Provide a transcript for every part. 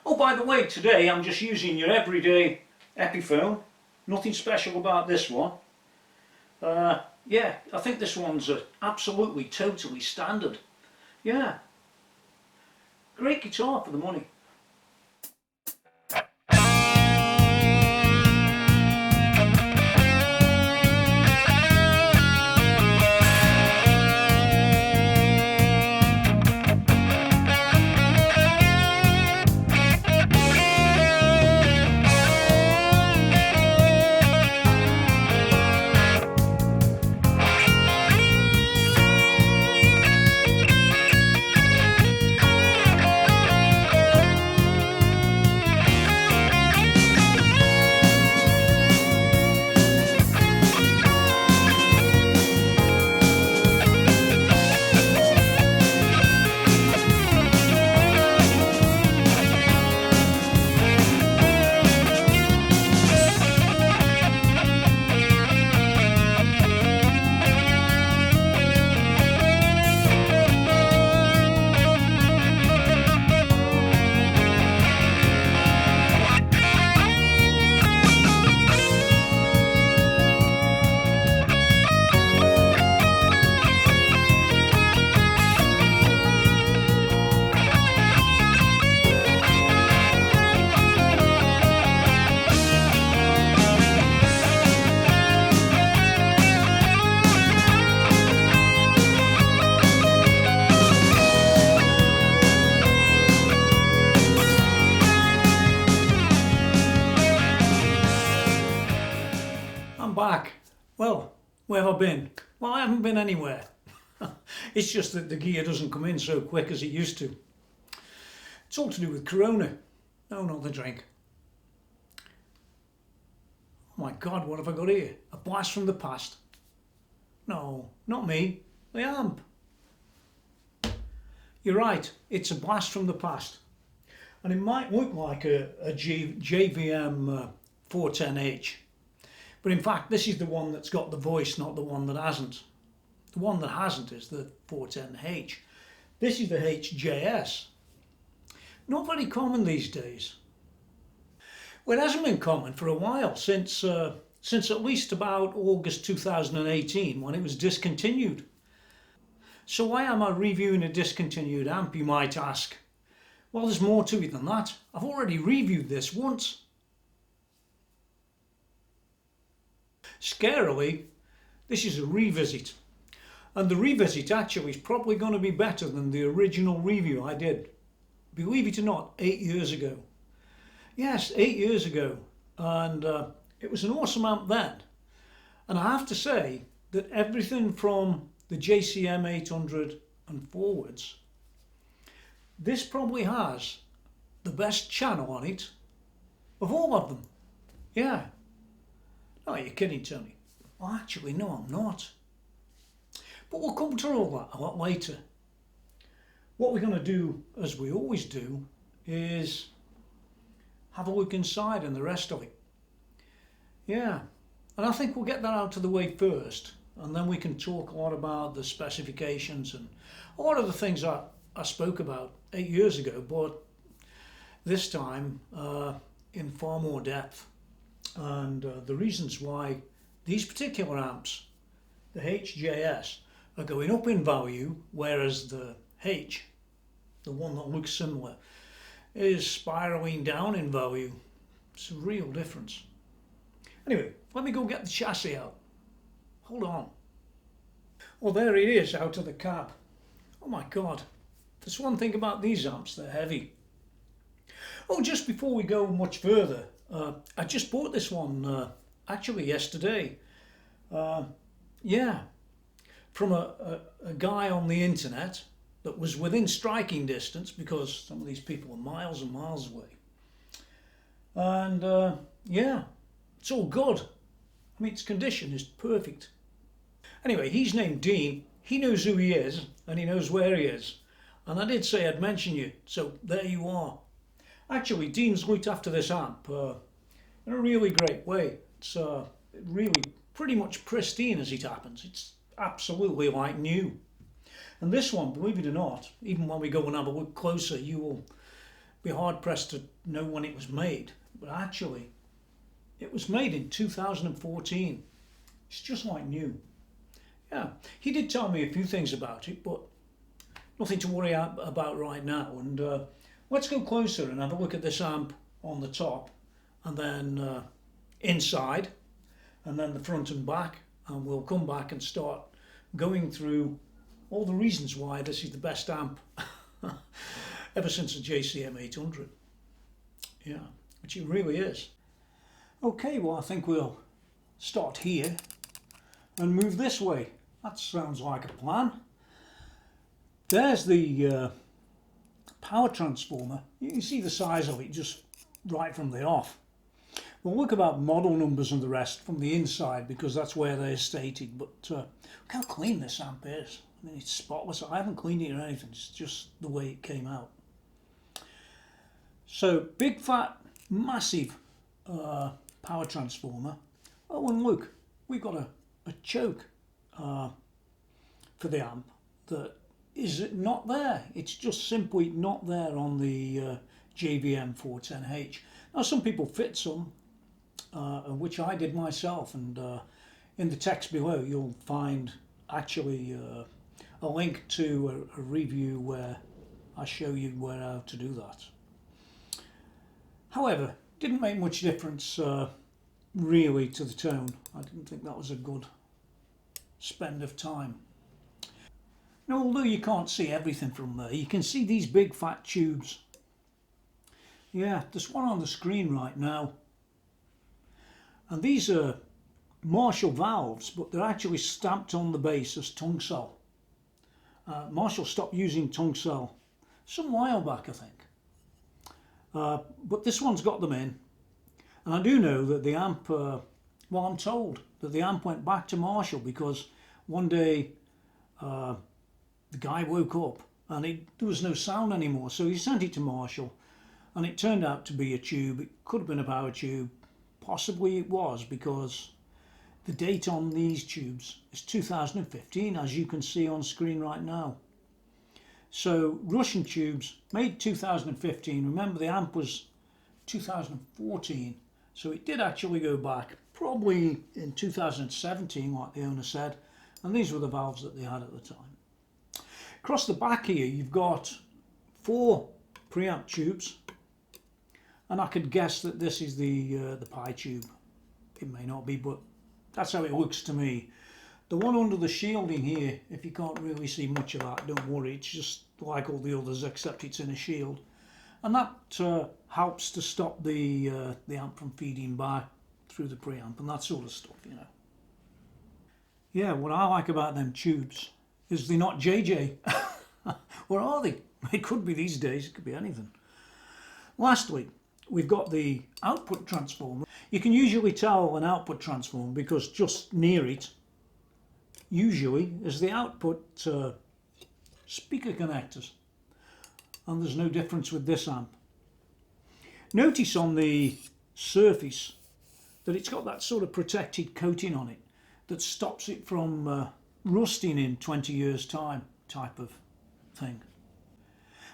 Oh, by the way, today I'm just using your everyday Epiphone. Nothing special about this one. Yeah, I think this one's absolutely, totally standard. Yeah, great guitar for the money. Back. Well, where have I been? Well, I haven't been anywhere. It's just that the gear doesn't come in so quick as it used to. It's all to do with Corona. No, not the drink. Oh my God, what have I got here? A blast from the past? No, not me. The amp. You're right, it's a blast from the past. And it might look like a JVM410H. But in fact, this is the one that's got the voice, not the one that hasn't. The one that hasn't is the 410H. This is the HJS. Not very common these days. Well, it hasn't been common for a while, since at least about August 2018, when it was discontinued. So why am I reviewing a discontinued amp, you might ask? Well, there's more to it than that. I've already reviewed this once. Scarily, this is a revisit, and the revisit actually is probably going to be better than the original review I did, believe it or not, 8 years ago. Yes, 8 years ago, and it was an awesome amp then. And I have to say that everything from the JCM 800 and forwards, this probably has the best channel on it of all of them. Yeah. Oh, you're kidding, Tony. Well, actually, no, I'm not. But we'll come to all that a lot later. What we're going to do, as we always do, is have a look inside and the rest of it. Yeah, and I think we'll get that out of the way first, and then we can talk a lot about the specifications and a lot of the things I spoke about 8 years ago, but this time in far more depth. And the reasons why these particular amps, the HJS, are going up in value, whereas the H, the one that looks similar, is spiraling down in value. It's a real difference. Anyway, let me go get the chassis out. Hold on. Well, there it is, out of the cab. Oh my God, there's one thing about these amps, they're heavy. Oh, just before we go much further, I just bought this one actually yesterday. Yeah, from a guy on the internet that was within striking distance, because some of these people are miles and miles away. And yeah, it's all good. I mean, its condition is perfect. Anyway, he's named Dean. He knows who he is and he knows where he is. And I did say I'd mention you, so there you are. Actually, Dean's looked after this amp in a really great way. It's really pretty much pristine as it happens. It's absolutely like new. And this one, believe it or not, even when we go and have a look closer, you will be hard pressed to know when it was made, but actually it was made in 2014. It's just like new. Yeah, he did tell me a few things about it, but nothing to worry about right now. And let's go closer and have a look at this amp on the top, and then inside, and then the front and back, and we'll come back and start going through all the reasons why this is the best amp ever since the JCM 800. Yeah, which it really is. Okay, well I think we'll start here and move this way. That sounds like a plan. There's the power transformer. You can see the size of it just right from the off. We'll look about model numbers and the rest from the inside because that's where they're stated. But look how clean this amp is. I mean, it's spotless. I haven't cleaned it or anything. It's just the way it came out. So big, fat, massive power transformer. Oh, and look, we've got a choke for the amp that is not there. It's just simply not there on the JVM410H. Now some people fit some, which I did myself, and in the text below you'll find actually a link to a review where I show you how to do that. However, didn't make much difference really to the tone. I didn't think that was a good spend of time. Now, although you can't see everything from there, you can see these big fat tubes. Yeah, there's one on the screen right now. And these are Marshall valves, but they're actually stamped on the base as tungsten. Marshall stopped using tungsten some while back, I think. But this one's got them in. And I do know that the amp, well, I'm told that the amp went back to Marshall because one day the guy woke up and there was no sound anymore, so he sent it to Marshall, and it turned out to be a tube. It could have been a power tube, possibly it was, because the date on these tubes is 2015, as you can see on screen right now. So Russian tubes made 2015. Remember, the amp was 2014, so it did actually go back probably in 2017, like the owner said, and these were the valves that they had at the time. Across the back here you've got 4 preamp tubes, and I could guess that this is the pi tube. It may not be, but that's how it looks to me. The one under the shielding here, if you can't really see much of that, don't worry, it's just like all the others except it's in a shield, and that helps to stop the amp from feeding back through the preamp and that sort of stuff, you know. Yeah, what I like about them tubes is they're not JJ. Or are they? It could be these days, it could be anything. Lastly, we've got the output transformer. You can usually tell an output transformer because just near it usually is the output speaker connectors, and there's no difference with this amp. Notice on the surface that it's got that sort of protected coating on it that stops it from rusting in 20 years time type of thing.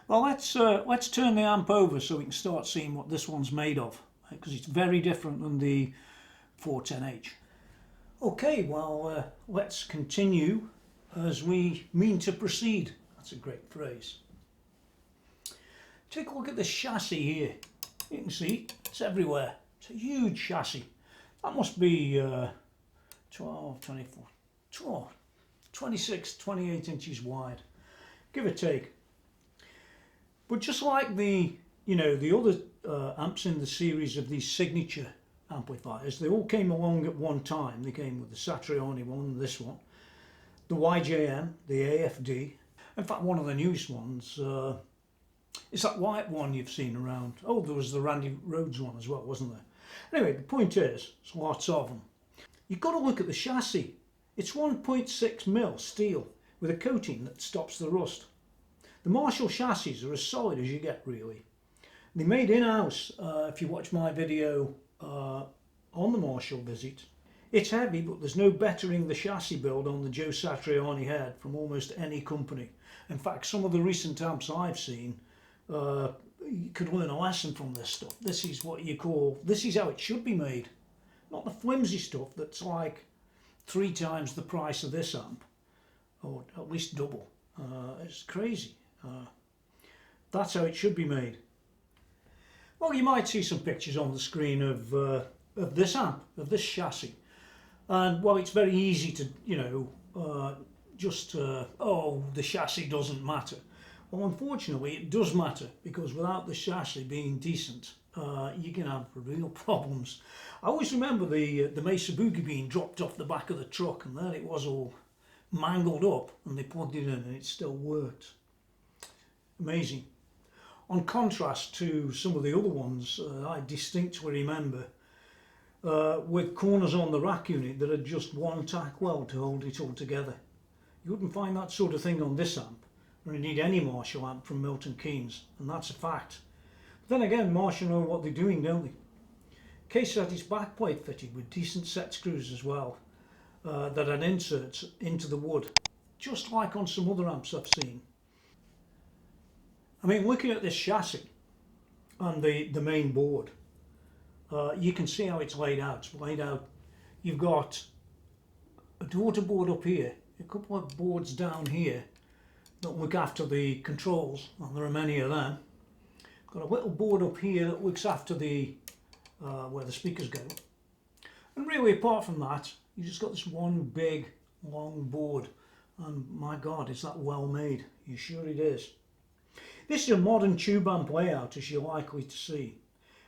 Well, let's turn the amp over so we can start seeing what this one's made of, because it's very different than the 410H. Okay, well, let's continue as we mean to proceed. That's a great phrase. Take a look at this chassis here. You can see it's everywhere. It's a huge chassis. That must be 12, 24, 12, 26, 28 inches wide, give or take. But just like the other amps in the series of these signature amplifiers, they all came along at one time. They came with the Satriani one, this one, the YJM, the AFD. In fact, one of the newest ones is that white one you've seen around. Oh, there was the Randy Rhodes one as well, wasn't there? Anyway, the point is, there's lots of them. You've got to look at the chassis. It's 1.6mm steel with a coating that stops the rust. The Marshall chassis are as solid as you get, really. They're made in-house. If you watch my video on the Marshall visit, it's heavy, but there's no bettering the chassis build on the Joe Satriani head from almost any company. In fact, some of the recent amps I've seen, you could learn a lesson from this stuff. This is what you call, this is how it should be made. Not the flimsy stuff that's like 3 times the price of this amp, or at least double. It's crazy. That's how it should be made. Well, you might see some pictures on the screen of this amp, of this chassis. And well, it's very easy to, you know, oh, the chassis doesn't matter. Well, unfortunately, it does matter, because without the chassis being decent, you can have real problems. I always remember the Mesa Boogie being dropped off the back of the truck, and there it was all mangled up, and they plugged it in and it still worked. Amazing. On contrast to some of the other ones, I distinctly remember with corners on the rack unit that had just one tack weld to hold it all together. You wouldn't find that sort of thing on this amp, or indeed any Marshall amp from Milton Keynes, and that's a fact. But then again, Marshall know what they're doing, don't they? Case had its backplate fitted with decent set screws as well, that had inserts into the wood, just like on some other amps I've seen. I mean, looking at this chassis and the main board, you can see how it's laid out. It's laid out. You've got a daughter board up here, a couple of boards down here that look after the controls, and there are many of them. Got a little board up here that looks after the where the speakers go. And really, apart from that, you just got this one big long board, and my God, is that well made? You sure it is. This is a modern tube amp layout, as you're likely to see.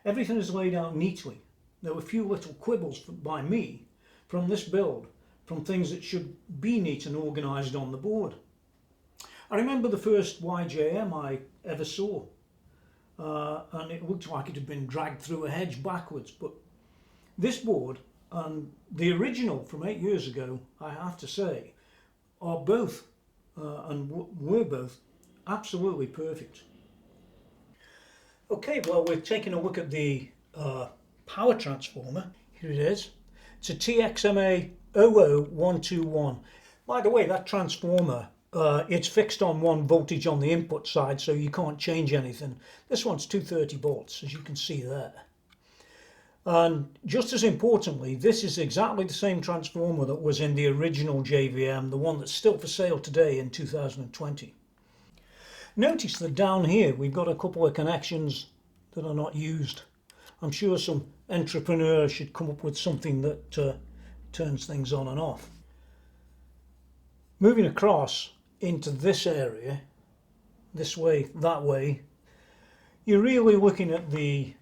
Everything is laid out neatly. There were a few little quibbles by me from this build, from things that should be neat and organised on the board. I remember the first YJM I ever saw, and it looked like it had been dragged through a hedge backwards, but this board and the original from 8 years ago, I have to say, are both, and were both, absolutely perfect. Okay, well, we're taking a look at the power transformer. Here it is. It's a TXMA OD1 By the way, that transformer, it's fixed on 1 voltage on the input side, so you can't change anything. This one's 230 volts, as you can see there. And just as importantly, this is exactly the same transformer that was in the original JVM, the one that's still for sale today in 2020. Notice that down here we've got a couple of connections that are not used. I'm sure some entrepreneur should come up with something that turns things on and off. Moving across into this area, this way, that way, you're really looking at the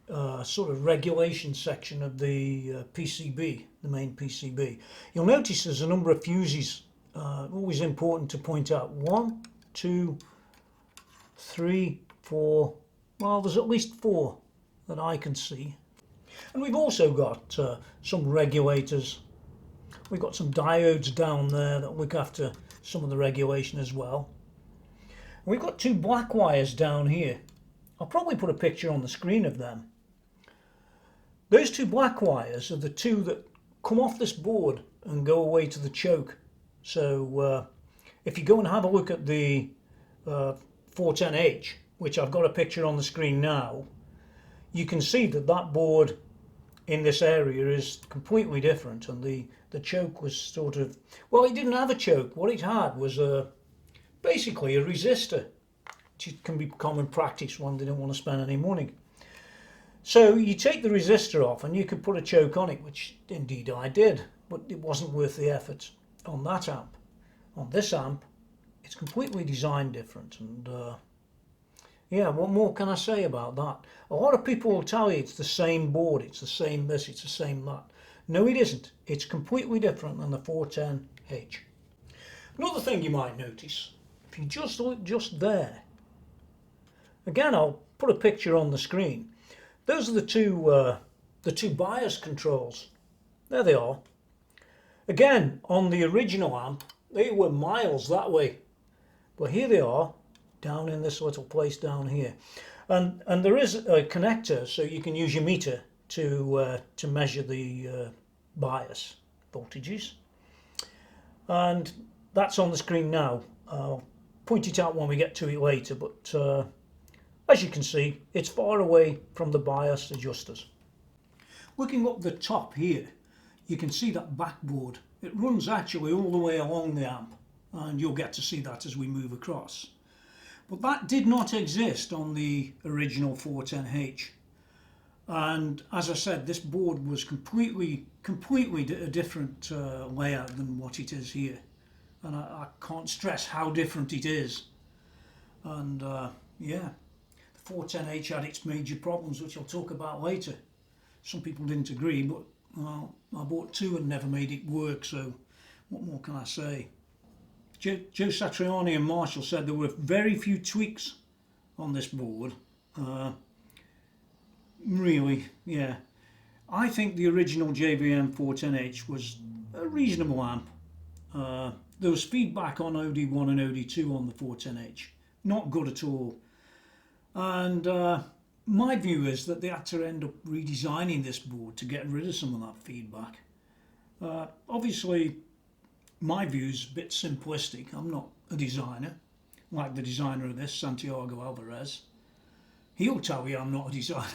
sort of regulation section of the PCB, the main PCB. You'll notice there's a number of fuses, always important to point out. 1, 2, 3, 4, well, there's at least 4 that I can see. And we've also got some regulators. We've got some diodes down there that look after some of the regulation as well. And we've got 2 black wires down here. I'll probably put a picture on the screen of them. Those 2 black wires are the 2 that come off this board and go away to the choke. So if you go and have a look at the 410H, which I've got a picture on the screen now, you can see that that board in this area is completely different, and the choke was sort of, well, it didn't have a choke. What it had was basically a resistor, which can be common practice when they don't want to spend any money. So you take the resistor off and you can put a choke on it, which indeed I did, but it wasn't worth the effort on that amp. On this amp, it's completely designed different, and yeah, what more can I say about that? A lot of people will tell you it's the same board, it's the same this, it's the same that. No, it isn't. It's completely different than the 410H. Another thing you might notice, if you just look just there, again, I'll put a picture on the screen. Those are the two bias controls. There they are. Again, on the original amp, they were miles that way. But here they are, down in this little place down here. And there is a connector, so you can use your meter to measure the bias voltages. And that's on the screen now. I'll point it out when we get to it later, but As you can see, it's far away from the bias adjusters. Looking up the top here, you can see that backboard. It runs actually all the way along the amp, and you'll get to see that as we move across. But that did not exist on the original 410H. And as I said, this board was completely a different layout than what it is here. And I can't stress how different it is. And yeah, the 410H had its major problems, which I'll talk about later. Some people didn't agree, but well, I bought two and never made it work, so what more can I say? Joe Satriani and Marshall said there were very few tweaks on this board. Really, yeah. I think the original JVM410H was a reasonable amp. There was feedback on OD1 and OD2 on the 410H. Not good at all. And my view is that they had to end up redesigning this board to get rid of some of that feedback. Obviously, my view is a bit simplistic. I'm not a designer, like the designer of this, Santiago Alvarez. He'll tell you I'm not a designer.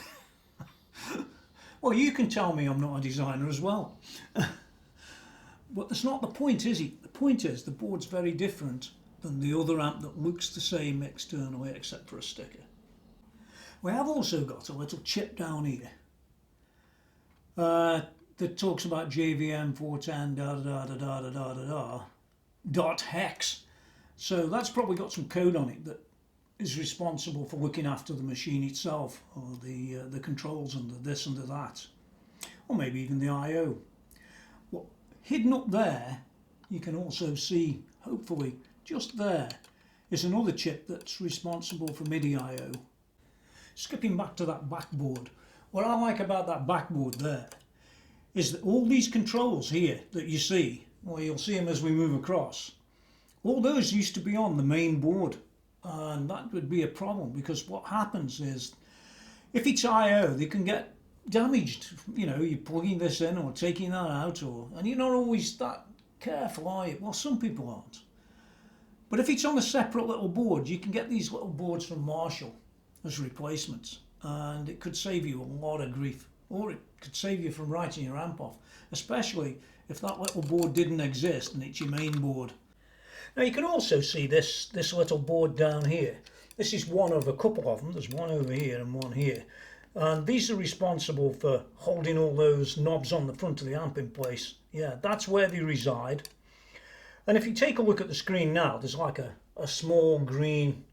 Well, you can tell me I'm not a designer as well. But that's not the point, is it? The point is the board's very different than the other amp that looks the same externally except for a sticker. We have also got a little chip down here that talks about JVM410 dot hex. So that's probably got some code on it that is responsible for looking after the machine itself, or the controls and the this and the that, or maybe even the I/O. Well, hidden up there, you can also see, hopefully, just there is another chip that's responsible for Midi I/O. Skipping back to that backboard, what I like about that backboard there is that all these controls here that you see, well, you'll see them as we move across, all those used to be on the main board, and that would be a problem because what happens is if it's I/O, they can get damaged. You know, you're plugging this in or taking that out, and you're not always that careful, are you? Well, some people aren't. But if it's on a separate little board, you can get these little boards from Marshall as replacements, and it could save you a lot of grief, or it could save you from writing your amp off, especially if that little board didn't exist and it's your main board. Now you can also see this little board down here. This is one of a couple of them. There's one over here and one here, and these are responsible for holding all those knobs on the front of the amp in place. Yeah, that's where they reside. And if you take a look at the screen now, there's like a small green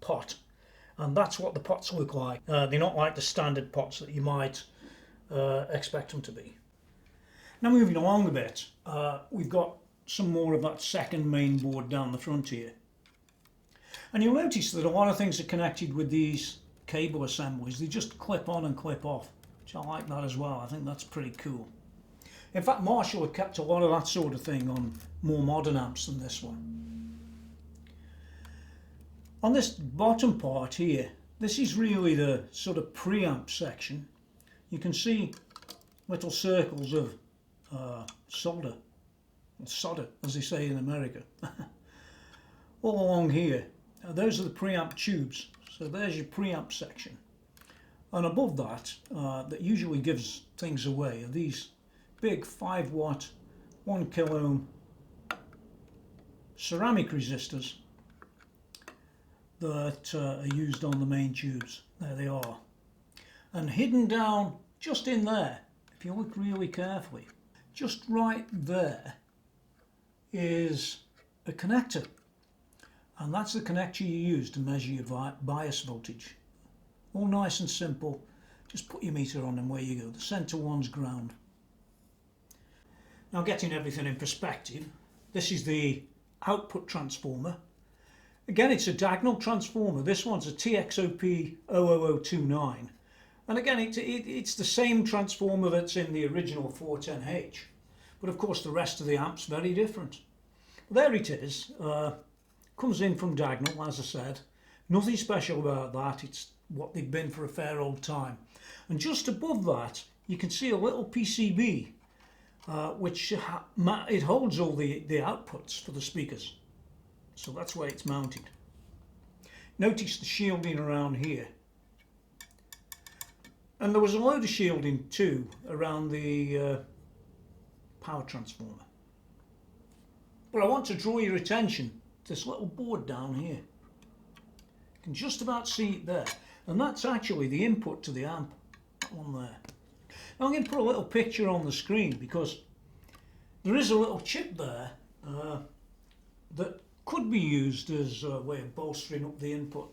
pot. And that's what the pots look like. They're not like the standard pots that you might expect them to be. Now moving along a bit, we've got some more of that second main board down the front here. And you'll notice that a lot of things are connected with these cable assemblies. They just clip on and clip off, which I like that as well. I think that's pretty cool. In fact, Marshall have kept a lot of that sort of thing on more modern amps than this one. On this bottom part here, this is really the sort of preamp section. You can see little circles of solder as they say in America, all along here. Those are the preamp tubes, so there's your preamp section. And above that, that usually gives things away, are these big 5 watt 1 kilo ohm ceramic resistors that are used on the main tubes. There they are. And hidden down just in there, if you look really carefully, just right there is a connector. And that's the connector you use to measure your bias voltage. All nice and simple. Just put your meter on and away you go. The center one's ground. Now getting everything in perspective, this is the output transformer. Again, it's a diagonal transformer. This one's a TXOP 00029. And again, it's the same transformer that's in the original 410H. But of course, the rest of the amp's very different. There it is. Comes in from diagonal, as I said. Nothing special about that. It's what they've been for a fair old time. And just above that, you can see a little PCB, which it holds all the outputs for the speakers. So that's where it's mounted. Notice the shielding around here. And there was a load of shielding too around the power transformer. But I want to draw your attention to this little board down here. You can just about see it there. And that's actually the input to the amp, that one there. Now I'm going to put a little picture on the screen because there is a little chip there that could be used as a way of bolstering up the input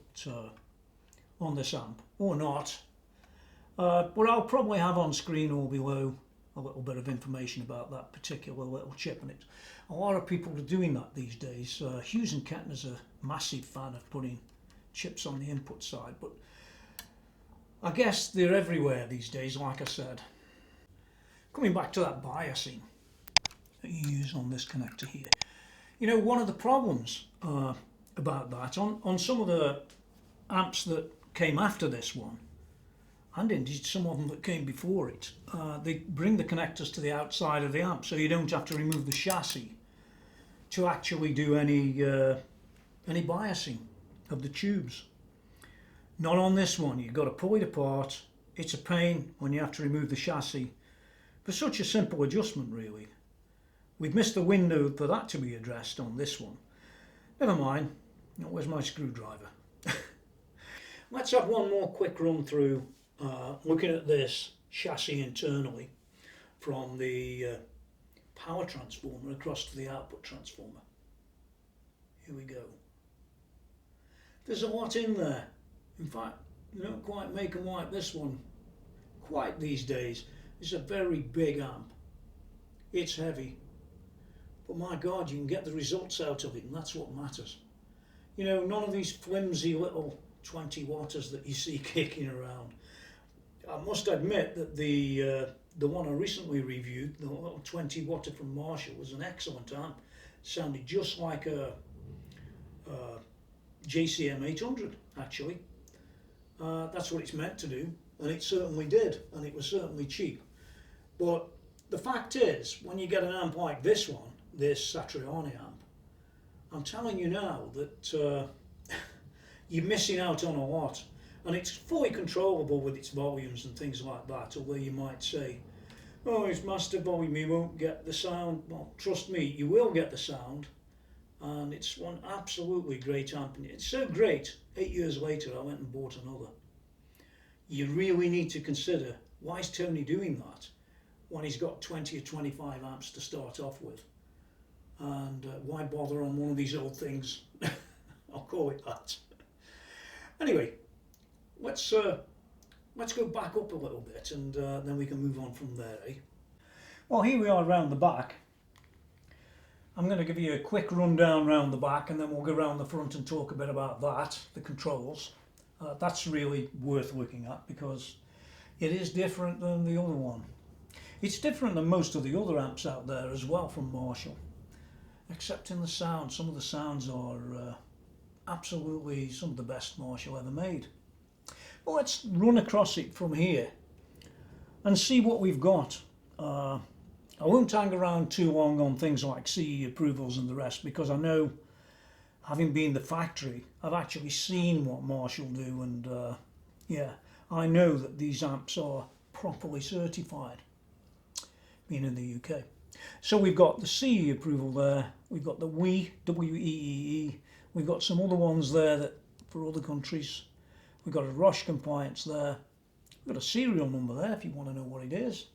on this amp, or not. But I'll probably have on screen or below a little bit of information about that particular little chip, and it's a lot of people are doing that these days. Hughes and Kettner's a massive fan of putting chips on the input side, but I guess they're everywhere these days, like I said. Coming back to that biasing that you use on this connector here, you know, one of the problems about that on some of the amps that came after this one, and indeed some of them that came before it, they bring the connectors to the outside of the amp, so you don't have to remove the chassis to actually do any biasing of the tubes. Not on this one. You've got to pull it apart. It's a pain when you have to remove the chassis for such a simple adjustment, really. We've missed the window for that to be addressed on this one. Never mind. Where's my screwdriver? Let's have one more quick run through looking at this chassis internally from the power transformer across to the output transformer. Here we go. There's a lot in there. In fact, you don't quite make them like this one quite these days. It's a very big amp. It's heavy. But my God, you can get the results out of it, and that's what matters. You know, none of these flimsy little 20 watters that you see kicking around. I must admit that the one I recently reviewed, the little 20 watter from Marshall, was an excellent amp. It sounded just like a JCM 800, actually. That's what it's meant to do, and it certainly did, and it was certainly cheap. But the fact is, when you get an amp like this one, this Satriani amp, I'm telling you now that you're missing out on a lot, and it's fully controllable with its volumes and things like that, although you might say, oh, it's master volume, you won't get the sound. Well, trust me, you will get the sound, and it's one absolutely great amp. And it's so great, 8 years later I went and bought another. You really need to consider, why is Tony doing that when he's got 20 or 25 amps to start off with? And why bother on one of these old things? I'll call it that. Anyway, let's go back up a little bit, and then we can move on from there, eh? Well, here we are round the back. I'm going to give you a quick rundown round the back, and then we'll go round the front and talk a bit about that, the controls. That's really worth looking at because it is different than the other one. It's different than most of the other amps out there as well from Marshall, except in the sound. Some of the sounds are absolutely some of the best Marshall ever made. Well, let's run across it from here and see what we've got. I won't hang around too long on things like CE approvals and the rest, because I know, having been the factory, I've actually seen what Marshall do, and yeah, I know that these amps are properly certified, being in the UK. So we've got the CE approval there, we've got the WEEE, we've got some other ones there that for other countries. We've got a Roche compliance there. We've got a serial number there if you want to know what it is.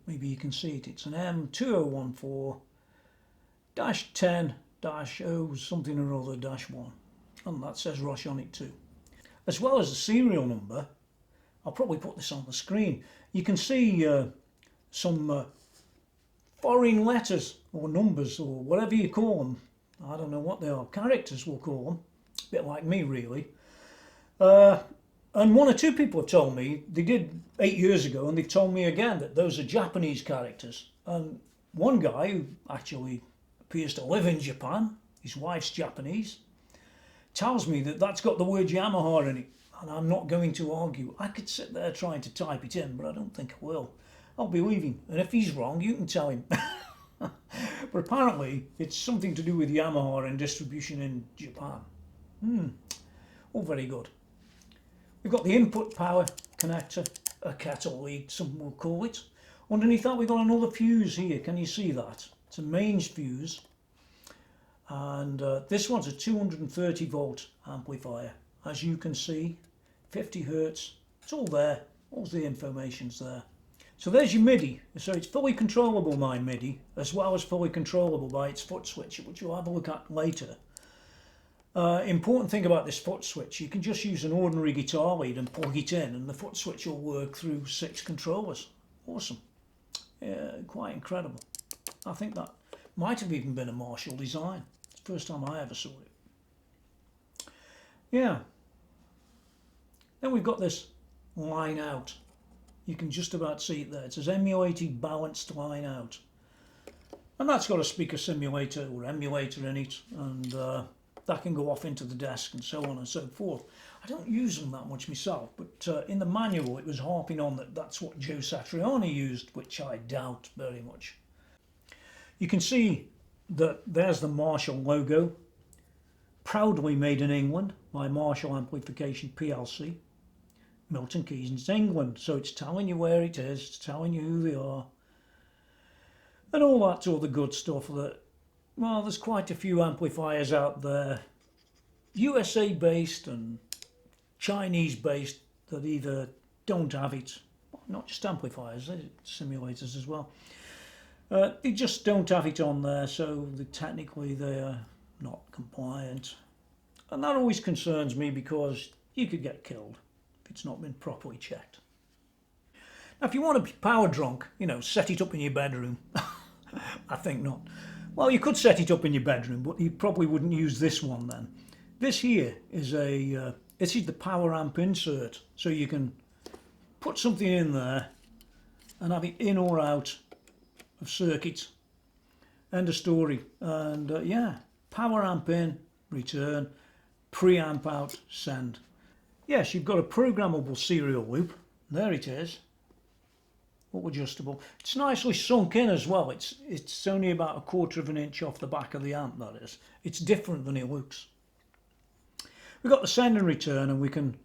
Maybe you can see it. It's an M2014-10-0 something or other -1. And that says Roche on it too. As well as the serial number, I'll probably put this on the screen. You can see some foreign letters or numbers or whatever you call them. I don't know what they are. Characters we'll call them. A bit like me, really. And one or two people have told me, they did 8 years ago, and they've told me again that those are Japanese characters. And one guy who actually appears to live in Japan, his wife's Japanese, tells me that that's got the word Yamaha in it, and I'm not going to argue. I could sit there trying to type it in, but I don't think I will. I'll believe him, and if he's wrong, you can tell him. But apparently, it's something to do with Yamaha and distribution in Japan. all very good. We've got the input power connector, a kettle lead, some will call it. Underneath that we've got another fuse here, can you see that? It's a mains fuse, and this one's a 230 volt amplifier. As you can see, 50 hertz, it's all there, all the information's there. So there's your Midi. So it's fully controllable, my Midi, as well as fully controllable by its foot switch, which we'll have a look at later. Important thing about this foot switch, you can just use an ordinary guitar lead and plug it in and the foot switch will work through 6 controllers. Awesome. Yeah, quite incredible. I think that might have even been a Marshall design. It's the first time I ever saw it. Yeah. Then we've got this line out. You can just about see it there. It says emulated balanced line out. And that's got a speaker simulator or emulator in it, and that can go off into the desk and so on and so forth. I don't use them that much myself, but in the manual it was harping on that that's what Joe Satriani used, which I doubt very much. You can see that there's the Marshall logo, proudly made in England by Marshall Amplification PLC, Milton Keynes, England. So it's telling you where it is, it's telling you who they are, and all that other good stuff that, well, there's quite a few amplifiers out there, USA based and Chinese based, that either don't have it, not just amplifiers, simulators as well. They just don't have it on there, so technically they are not compliant. And that always concerns me because you could get killed if it's not been properly checked. Now if you want to be power drunk, you know, set it up in your bedroom. I think not. Well, you could set it up in your bedroom, but you probably wouldn't use this one then. This here is this is the power amp insert, so you can put something in there and have it in or out of circuit. End of story. And yeah, power amp in, return, preamp out, send. Yes, you've got a programmable serial loop. There it is. All adjustable. It's nicely sunk in as well. It's only about 1/4 of an inch off the back of the amp, that is. It's different than it looks. We've got the send and return, and we can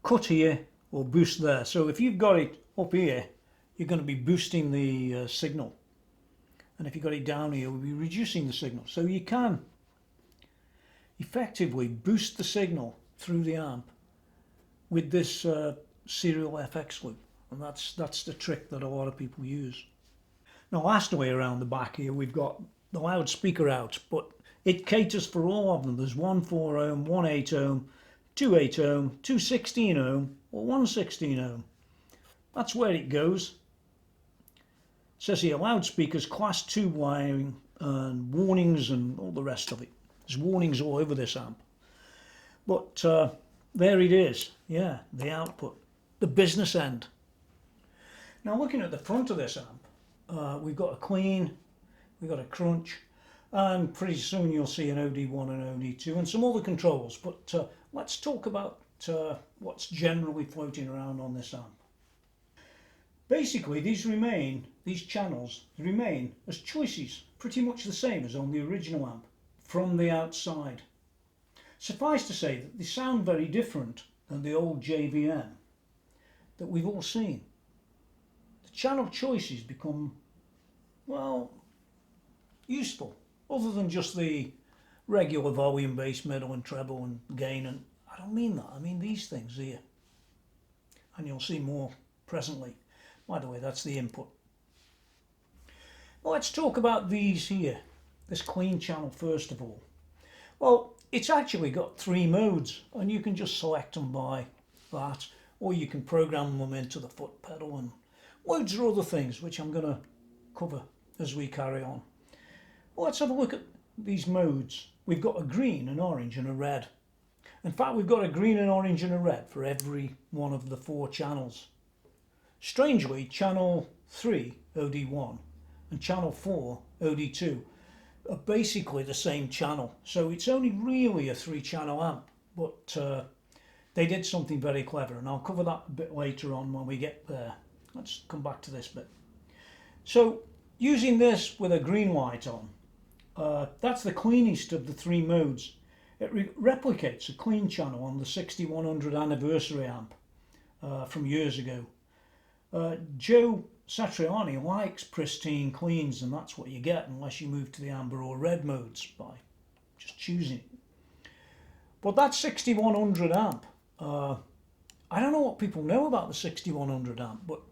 cut here or boost there. So if you've got it up here, you're going to be boosting the signal, and if you've got it down here, we'll be reducing the signal. So you can effectively boost the signal through the amp with this serial FX loop, and that's the trick that a lot of people use. Now lastly, around the back here we've got the loudspeaker out, but it caters for all of them. There's 1 4 ohm, 1 8 ohm, 2 8 ohm, 2 16 ohm, or 1 16 ohm. That's where it goes. It says here loudspeakers class 2 wiring and warnings and all the rest of it. There's warnings all over this amp. But there it is, yeah, the output, the business end. Now looking at the front of this amp, we've got a clean, we've got a crunch, and pretty soon you'll see an OD1 and OD2 and some other controls. But let's talk about what's generally floating around on this amp. Basically these channels remain as choices, pretty much the same as on the original amp from the outside. Suffice to say that they sound very different than the old JVM that we've all seen. The channel choices become, well, useful, other than just the regular volume, bass, middle and treble and gain, and I don't mean that, I mean these things here. And you'll see more presently. By the way, that's the input. Well, let's talk about these here, this clean channel first of all. Well, it's actually got 3 modes, and you can just select them by that, or you can program them into the foot pedal and loads of other things, which I'm going to cover as we carry on. Well, let's have a look at these modes. We've got a green, an orange and a red. In fact, we've got a green, an orange and a red for every one of the 4 channels. Strangely, channel 3, OD1, and channel 4, OD2, are basically the same channel. So it's only really a 3-channel amp, but they did something very clever, and I'll cover that a bit later on when we get there. Let's come back to this bit. So using this with a green light on, that's the cleanest of the 3 modes. It replicates a clean channel on the 6100 anniversary amp from years ago. Joe Satriani likes pristine cleans, and that's what you get unless you move to the amber or red modes by just choosing it. But that 6100 amp, I don't know what people know about the 6100 amp, but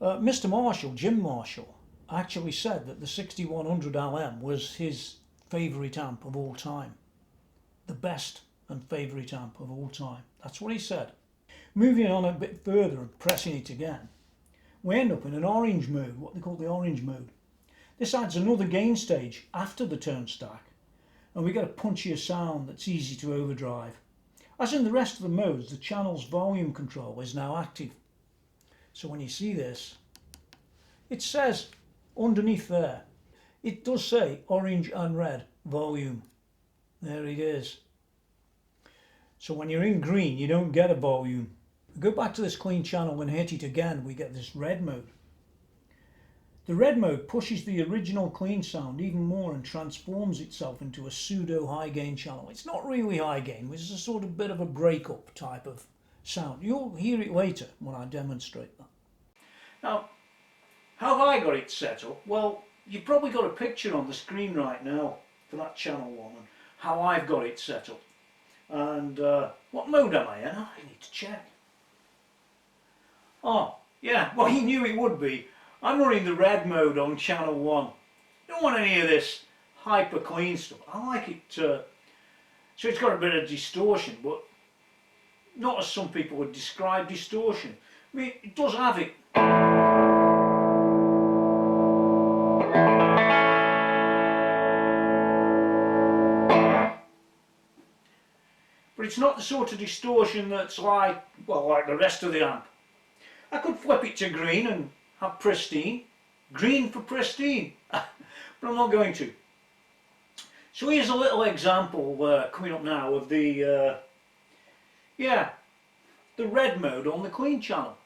Mr. Marshall, Jim Marshall, actually said that the 6100 LM was his favourite amp of all time. The best and favourite amp of all time. That's what he said. Moving on a bit further and pressing it again, we end up in an orange mode, what they call the orange mode. This adds another gain stage after the tone stack, and we get a punchier sound that's easy to overdrive. As in the rest of the modes, the channel's volume control is now active. So when you see this, it says underneath there, it does say orange and red volume. There it is. So when you're in green, you don't get a volume. We go back to this clean channel and hit it again, we get this red mode. The red mode pushes the original clean sound even more and transforms itself into a pseudo high gain channel. It's not really high gain, it's a sort of bit of a breakup type of sound. You'll hear it later when I demonstrate that. Now, how have I got it set up? Well, you've probably got a picture on the screen right now for that channel one and how I've got it set up. And what mode am I in? I need to check. Oh, yeah, well you knew it would be. I'm running the red mode on channel 1. Don't want any of this hyper clean stuff. I like it, so it's got a bit of distortion, but not as some people would describe distortion. I mean, it does have it. But it's not the sort of distortion that's like, well, like the rest of the amp. I could flip it to green and have pristine. Green for pristine. But I'm not going to. So here's a little example coming up now of the, the red mode on the clean channel.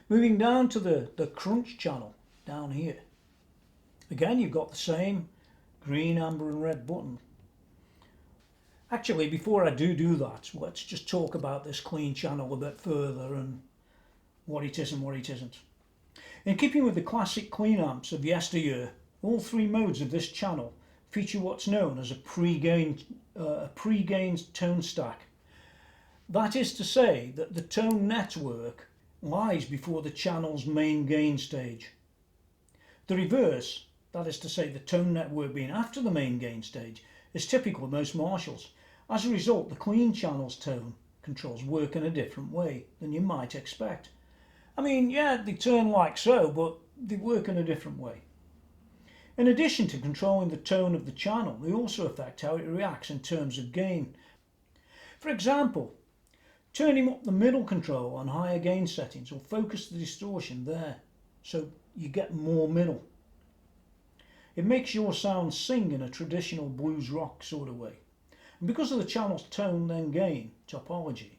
Moving down to the crunch channel down here. Again, you've got the same green, amber and red button. Actually, before I do that, let's just talk about this clean channel a bit further and what it is and what it isn't. In keeping with the classic clean amps of yesteryear, all three modes of this channel feature what's known as a pre-gain tone stack. That is to say that the tone network lies before the channel's main gain stage. The reverse, that is to say the tone network being after the main gain stage, is typical of most Marshalls. As a result, the clean channel's tone controls work in a different way than you might expect. I mean, yeah, they turn like so, but they work in a different way. In addition to controlling the tone of the channel, they also affect how it reacts in terms of gain. For example, turning up the middle control on higher gain settings will focus the distortion there, so you get more middle. It makes your sound sing in a traditional blues rock sort of way. And because of the channel's tone then gain topology,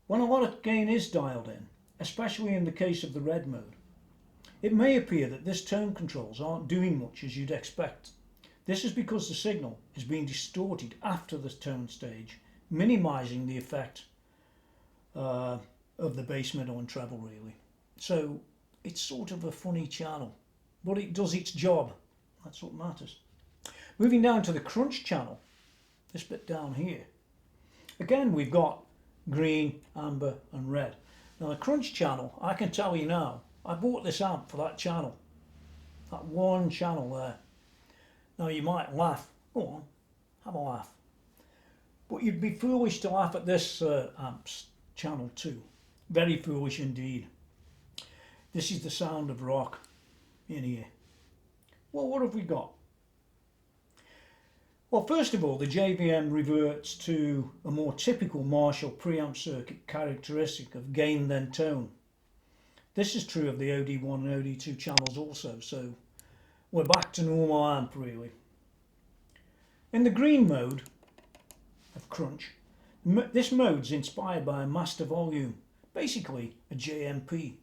when a lot of gain is dialed in, especially in the case of the red mode, it may appear that this tone controls aren't doing much as you'd expect. This is because the signal is being distorted after the tone stage, minimising the effect of the bass, middle and treble really. So it's sort of a funny channel, but it does its job. That's what matters. Moving down to the crunch channel, this bit down here. Again, we've got green, amber and red. Now the crunch channel, I can tell you now, I bought this amp for that channel. That one channel there. Now you might laugh. Go on, have a laugh. But you'd be foolish to laugh at this amp's channel 2. Very foolish indeed. This is the sound of rock in here. Well, what have we got? Well, first of all, the JVM reverts to a more typical Marshall preamp circuit characteristic of gain then tone. This is true of the OD1 and OD2 channels also, so we're back to normal amp really. In the green mode of crunch, this mode's inspired by a master volume, basically a JMP.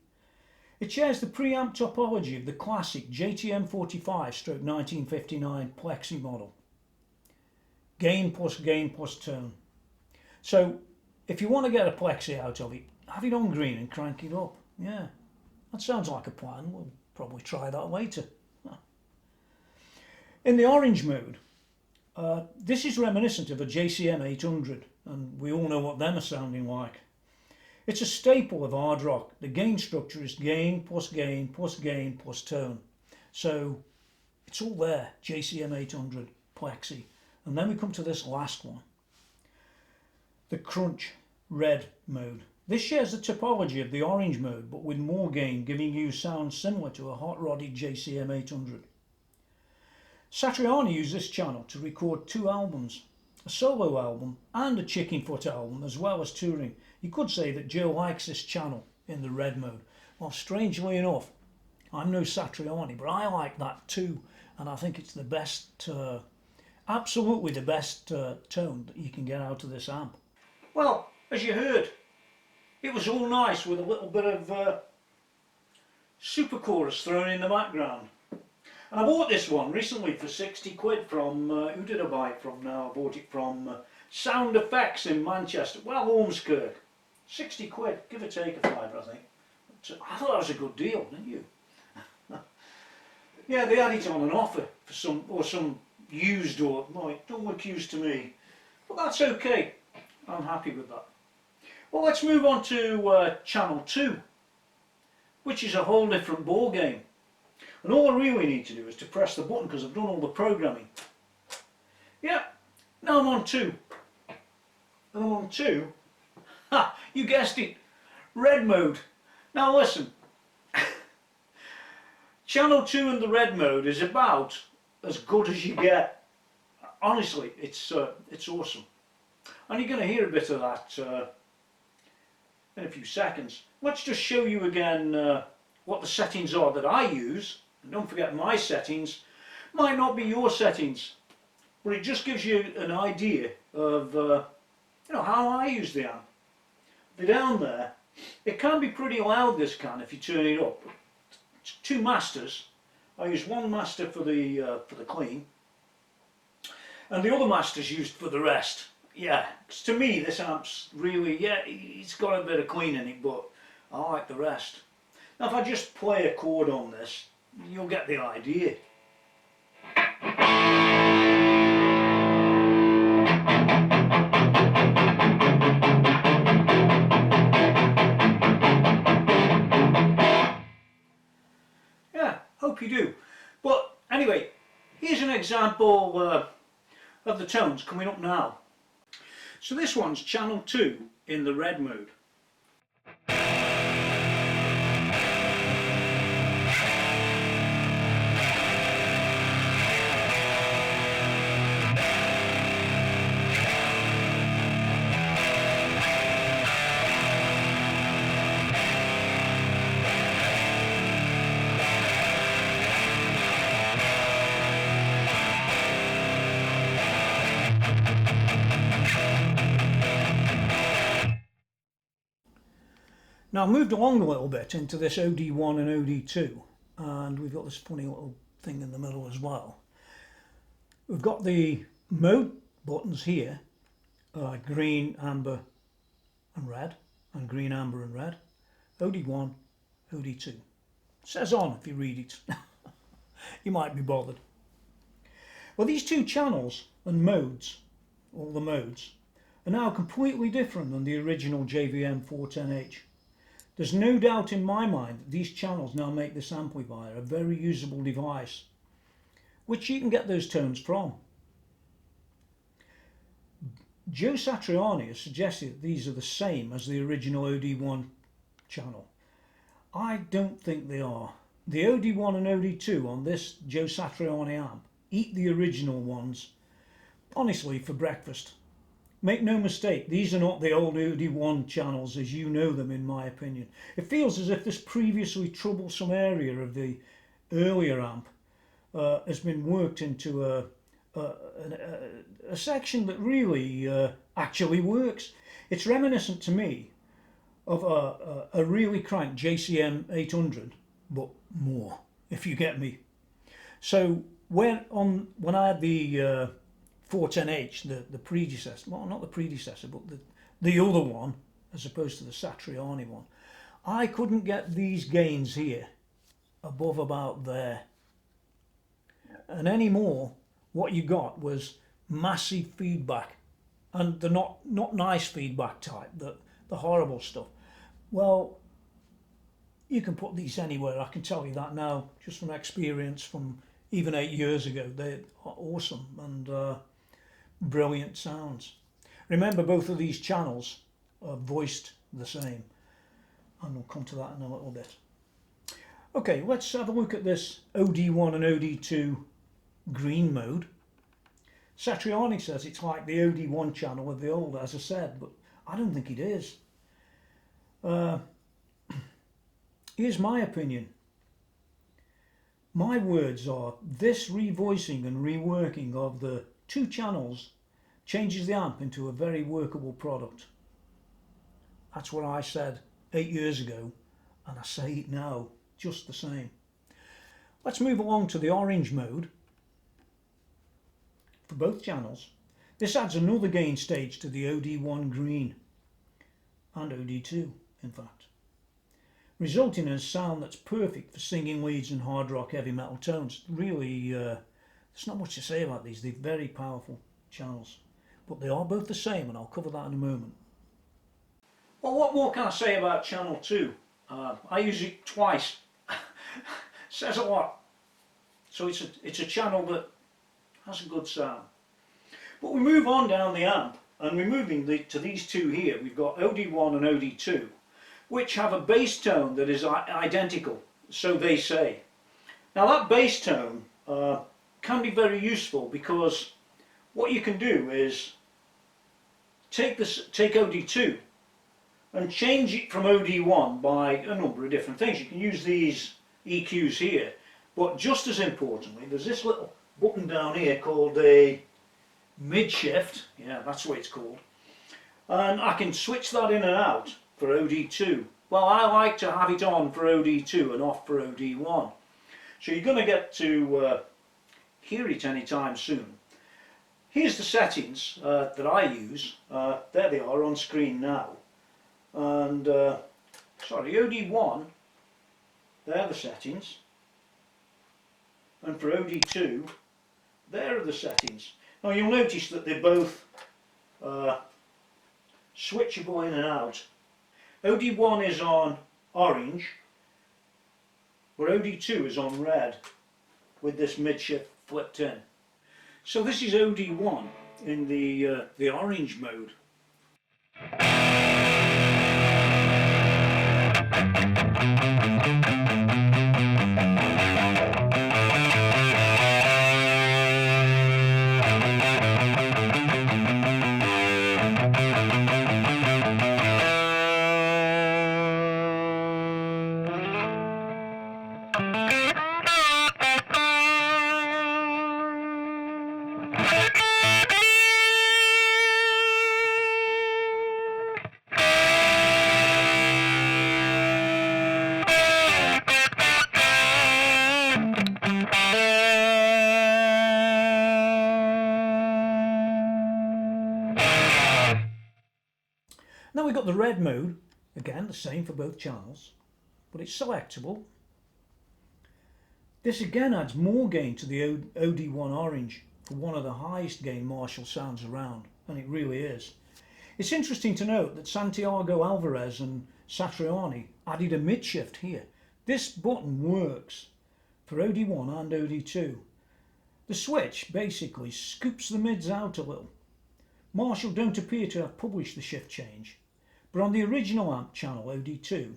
It shares the preamp topology of the classic JTM45/1959 Plexi model. Gain plus tone. So if you want to get a Plexi out of it, have it on green and crank it up. Yeah, that sounds like a plan. We'll probably try that later. In the orange mode, this is reminiscent of a JCM 800, and we all know what them are sounding like. It's a staple of hard rock. The gain structure is gain plus tone. So it's all there, JCM 800, Plexi. And then we come to this last one, the crunch red mode. This shares the topology of the orange mode, but with more gain, giving you sound similar to a hot-rodded JCM 800. Satriani used this channel to record 2 albums, a solo album and a chicken foot album, as well as touring. You could say that Joe likes this channel in the red mode. Well, strangely enough, I'm no Satriani, but I like that too, and I think it's the best, absolutely the best tone that you can get out of this amp. Well, as you heard, it was all nice with a little bit of super chorus thrown in the background. And I bought this one recently for 60 quid from, who did I buy it from now? I bought it from Sound Effects in Manchester, well, Ormskirk. 60 quid, give or take a fiver I think. But, I thought that was a good deal, didn't you? Yeah, they had it on an offer for some used, or no, it don't look used to me. But that's okay, I'm happy with that. Well, let's move on to channel 2, which is a whole different ball game. And all I really need to do is to press the button because I've done all the programming. Yeah, now I'm on 2. And I'm on 2. Ha! You guessed it. Red mode. Now listen. Channel 2 in the red mode is about as good as you get. Honestly, it's awesome. And you're going to hear a bit of that in a few seconds. Let's just show you again what the settings are that I use. And don't forget, my settings might not be your settings, but it just gives you an idea of how I use the amp. The down there, it can be pretty loud, this can, if you turn it up. It's 2 masters. I use one master for the clean, and the other master's used for the rest. Yeah, 'cause to me this amp's really, yeah, it's got a bit of clean in it, but I like the rest. Now if I just play a chord on this, you'll get the idea. Yeah, hope you do. But anyway, here's an example of the tones coming up now. So this one's channel 2 in the red mode. Now I've moved along a little bit into this OD1 and OD2, and we've got this funny little thing in the middle as well. We've got the mode buttons here, green, amber and red, and green, amber and red, OD1, OD2. Says on if you read it. You might be bothered. Well, these two channels and modes, all the modes, are now completely different than the original JVM410H. There's no doubt in my mind that these channels now make this amplifier a very usable device, which you can get those tones from. Joe Satriani has suggested that these are the same as the original OD1 channel. I don't think they are. The OD1 and OD2 on this Joe Satriani amp eat the original ones, honestly, for breakfast. Make no mistake, these are not the old OD1 channels as you know them, in my opinion. It feels as if this previously troublesome area of the earlier amp has been worked into a section that really actually works. It's reminiscent to me of a really cranked JCM 800, but more, if you get me. So when I had the 410H, the predecessor, well, not the predecessor, but the other one, as opposed to the Satriani one, I couldn't get these gains here above about there. And anymore, what you got was massive feedback, and the not nice feedback type, the horrible stuff. Well, you can put these anywhere, I can tell you that now, just from experience from even 8 years ago. They're awesome and brilliant sounds. Remember, both of these channels are voiced the same, and we'll come to that in a little bit. Okay, let's have a look at this OD1 and OD2 green mode. Satriani says it's like the OD1 channel of the old, as I said, but I don't think it is. Here's my opinion. My words are, this revoicing and reworking of the two channels changes the amp into a very workable product. That's what I said 8 years ago, and I say it now just the same. Let's move along to the orange mode for both channels. This adds another gain stage to the OD1 green and OD2, in fact, resulting in a sound that's perfect for singing leads and hard rock heavy metal tones. Really, there's not much to say about these. They're very powerful channels, but they are both the same, and I'll cover that in a moment. Well, what more can I say about channel 2? I use it twice. Says a lot. So it's a channel that has a good sound. But we move on down the amp, and we're moving to these two here. We've got OD1 and OD2, which have a bass tone that is identical, so they say. Now that bass tone can be very useful, because what you can do is take OD2 and change it from OD1 by a number of different things. You can use these EQs here, but just as importantly, there's this little button down here called a mid shift. Yeah, that's what it's called, and I can switch that in and out for OD2. Well, I like to have it on for OD2 and off for OD1, so you're going to get to hear it anytime soon. Here's the settings that I use. There they are on screen now. And sorry, OD1, there are the settings, and for OD2 there are the settings. Now you'll notice that they're both switchable in and out. OD1 is on orange, where OD2 is on red, with this mid shift flipped in. So this is OD1 in the orange mode. got the red mode, again the same for both channels, but it's selectable. This again adds more gain to the OD1 orange for one of the highest gain Marshall sounds around, and it really is. It's interesting to note that Santiago Alvarez and Satriani added a mid shift here. This button works for OD1 and OD2. The switch basically scoops the mids out a little. Marshall don't appear to have published the shift change, but on the original amp channel OD2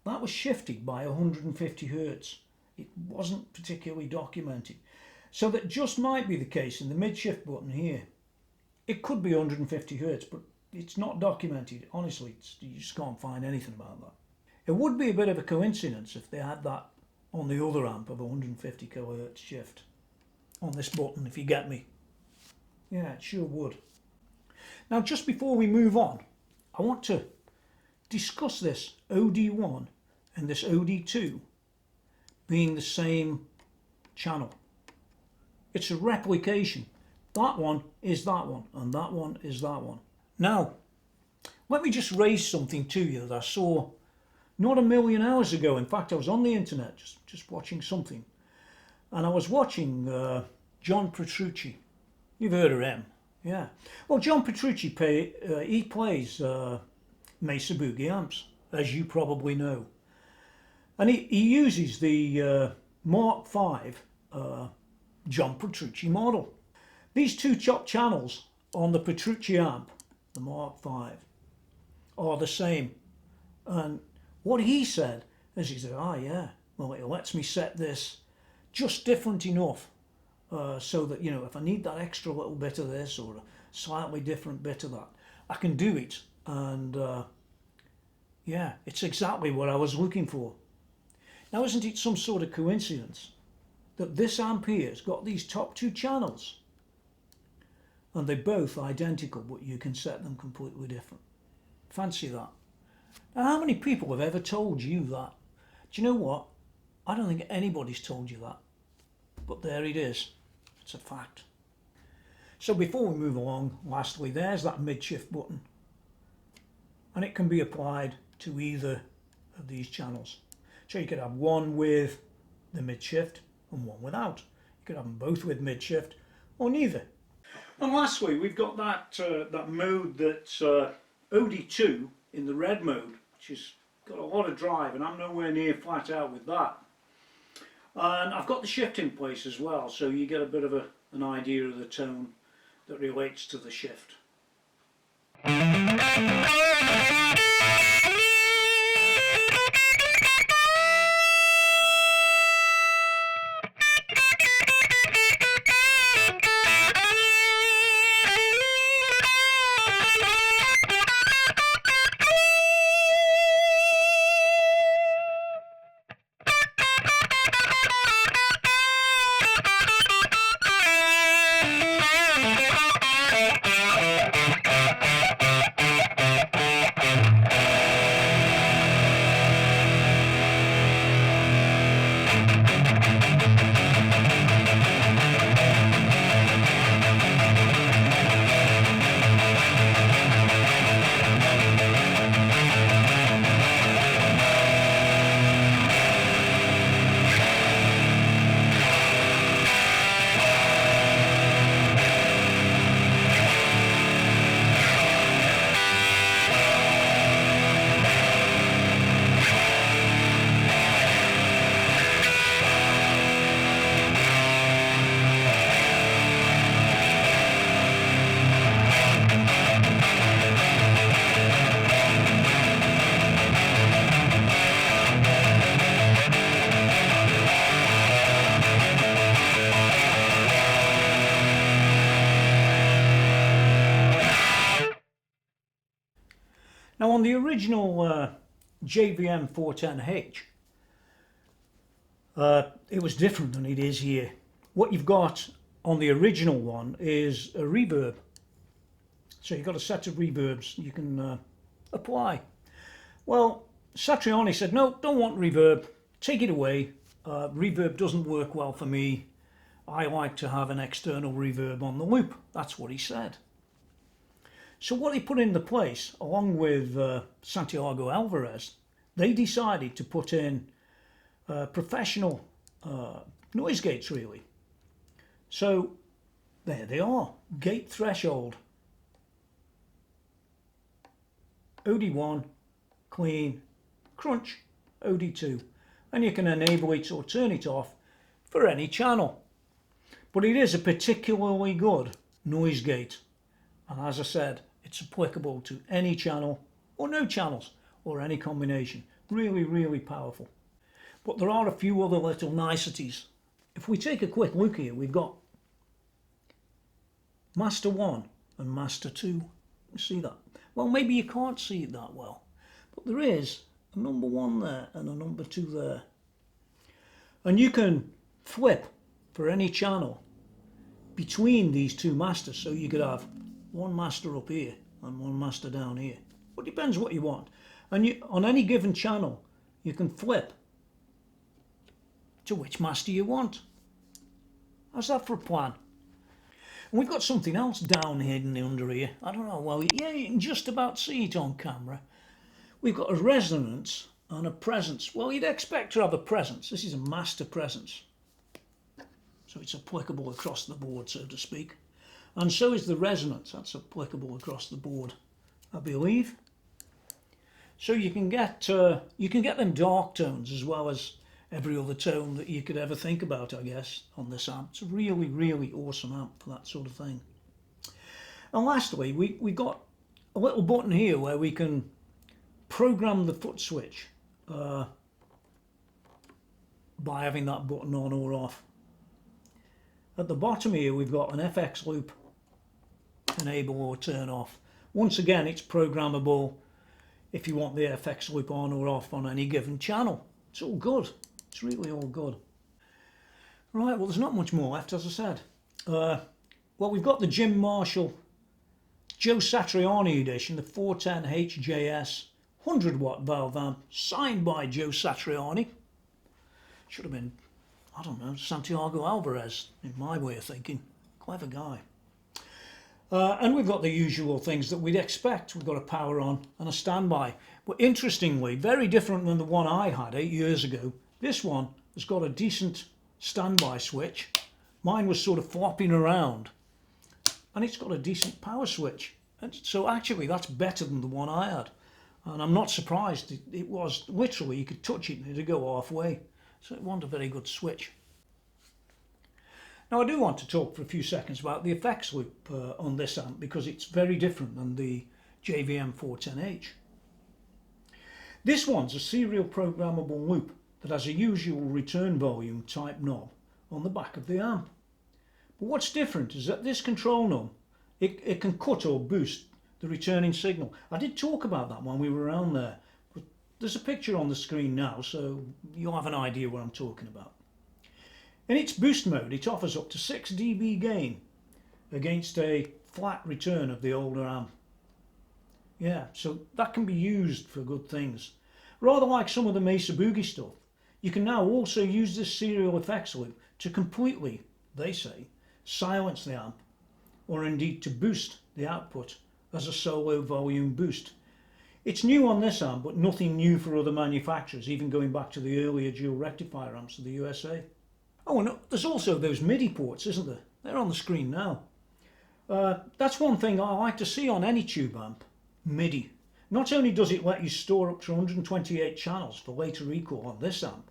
that was shifted by 150 Hz. It wasn't particularly documented, so that just might be the case in the mid shift button here. It could be 150 Hz, but it's not documented. Honestly, you just can't find anything about that. It would be a bit of a coincidence if they had that on the other amp of 150 kHz shift on this button, if you get me. Yeah, it sure would. Now, just before we move on, I want to discuss this OD1 and this OD2 being the same channel. It's a replication. That one is that one, and that one is that one. Now, let me just raise something to you that I saw not a million hours ago. In fact, I was on the internet just watching something, and I was watching John Petrucci. You've heard of him, yeah. Well, John Petrucci he plays Mesa Boogie amps, as you probably know, and he uses the Mark V John Petrucci model. These two chop channels on the Petrucci amp, the Mark V, are the same. And what he said is, he said, yeah, well, it lets me set this just different enough so that, you know, if I need that extra little bit of this or a slightly different bit of that, I can do it. And yeah, it's exactly what I was looking for. Now, isn't it some sort of coincidence that this amp here has got these top two channels and they're both identical, but you can set them completely different? Fancy that. Now, how many people have ever told you that? Do you know what? I don't think anybody's told you that, but there it is. It's a fact. So before we move along, lastly, there's that mid shift button, and it can be applied to either of these channels. So you could have one with the mid shift and one without. You could have them both with mid shift or neither. And lastly, we've got that mode that's OD2 in the red mode, which has got a lot of drive, and I'm nowhere near flat out with that. And I've got the shift in place as well, so you get a bit of an idea of the tone that relates to the shift. Now on the original JVM410H, it was different than it is here. What you've got on the original one is a reverb. So you've got a set of reverbs you can apply. Well, Satriani said, no, don't want reverb, take it away. Reverb doesn't work well for me. I like to have an external reverb on the loop. That's what he said. So what they put into place, along with Santiago Alvarez, they decided to put in professional noise gates really. So there they are, gate threshold, OD1, clean, crunch, OD2, and you can enable it or turn it off for any channel. But it is a particularly good noise gate, and as I said, it's applicable to any channel or no channels or any combination. Really, really powerful. But there are a few other little niceties. If we take a quick look here, we've got Master 1 and Master 2. You see that? Well, maybe you can't see it that well, but there is a number 1 there and a number 2 there. And you can flip for any channel between these two masters, so you could have one master up here and one master down here. But it depends what you want. And on any given channel, you can flip to which master you want. How's that for a plan? And we've got something else down hidden under here. I don't know, well, yeah, you can just about see it on camera. We've got a resonance and a presence. Well, you'd expect to have a presence. This is a master presence. So it's applicable across the board, so to speak. And so is the resonance. That's applicable across the board, I believe. So you can get them dark tones as well as every other tone that you could ever think about, I guess, on this amp. It's a really, really awesome amp for that sort of thing. And lastly, we got a little button here where we can program the foot switch by having that button on or off. At the bottom here we've got an FX loop, enable or turn off. Once again, it's programmable if you want the FX loop on or off on any given channel. It's all good. It's really all good. Right, well, there's not much more left, as I said. Well, we've got the Jim Marshall Joe Satriani edition, the 410HJS 100 watt valve amp, signed by Joe Satriani. Should have been, I don't know, Santiago Alvarez, in my way of thinking. Clever guy. And we've got the usual things that we'd expect. We've got a power on and a standby. But interestingly, very different than the one I had 8 years ago. This one has got a decent standby switch. Mine was sort of flopping around. And it's got a decent power switch. And so actually that's better than the one I had. And I'm not surprised. It was literally, you could touch it and it'd go halfway. So it wasn't a very good switch. Now I do want to talk for a few seconds about the effects loop on this amp, because it's very different than the JVM410H. This one's a serial programmable loop that has a usual return volume type knob on the back of the amp. But what's different is that this control knob, it can cut or boost the returning signal. I did talk about that when we were around there, but there's a picture on the screen now, so you'll have an idea what I'm talking about. In its boost mode, it offers up to 6 dB gain against a flat return of the older amp. Yeah, so that can be used for good things. Rather like some of the Mesa Boogie stuff, you can now also use this serial effects loop to completely, they say, silence the amp, or indeed to boost the output as a solo volume boost. It's new on this amp, but nothing new for other manufacturers, even going back to the earlier dual rectifier amps of the USA. Oh, and there's also those Midi ports, isn't there? They're on the screen now. That's one thing I like to see on any tube amp, Midi. Not only does it let you store up to 128 channels for later recall on this amp,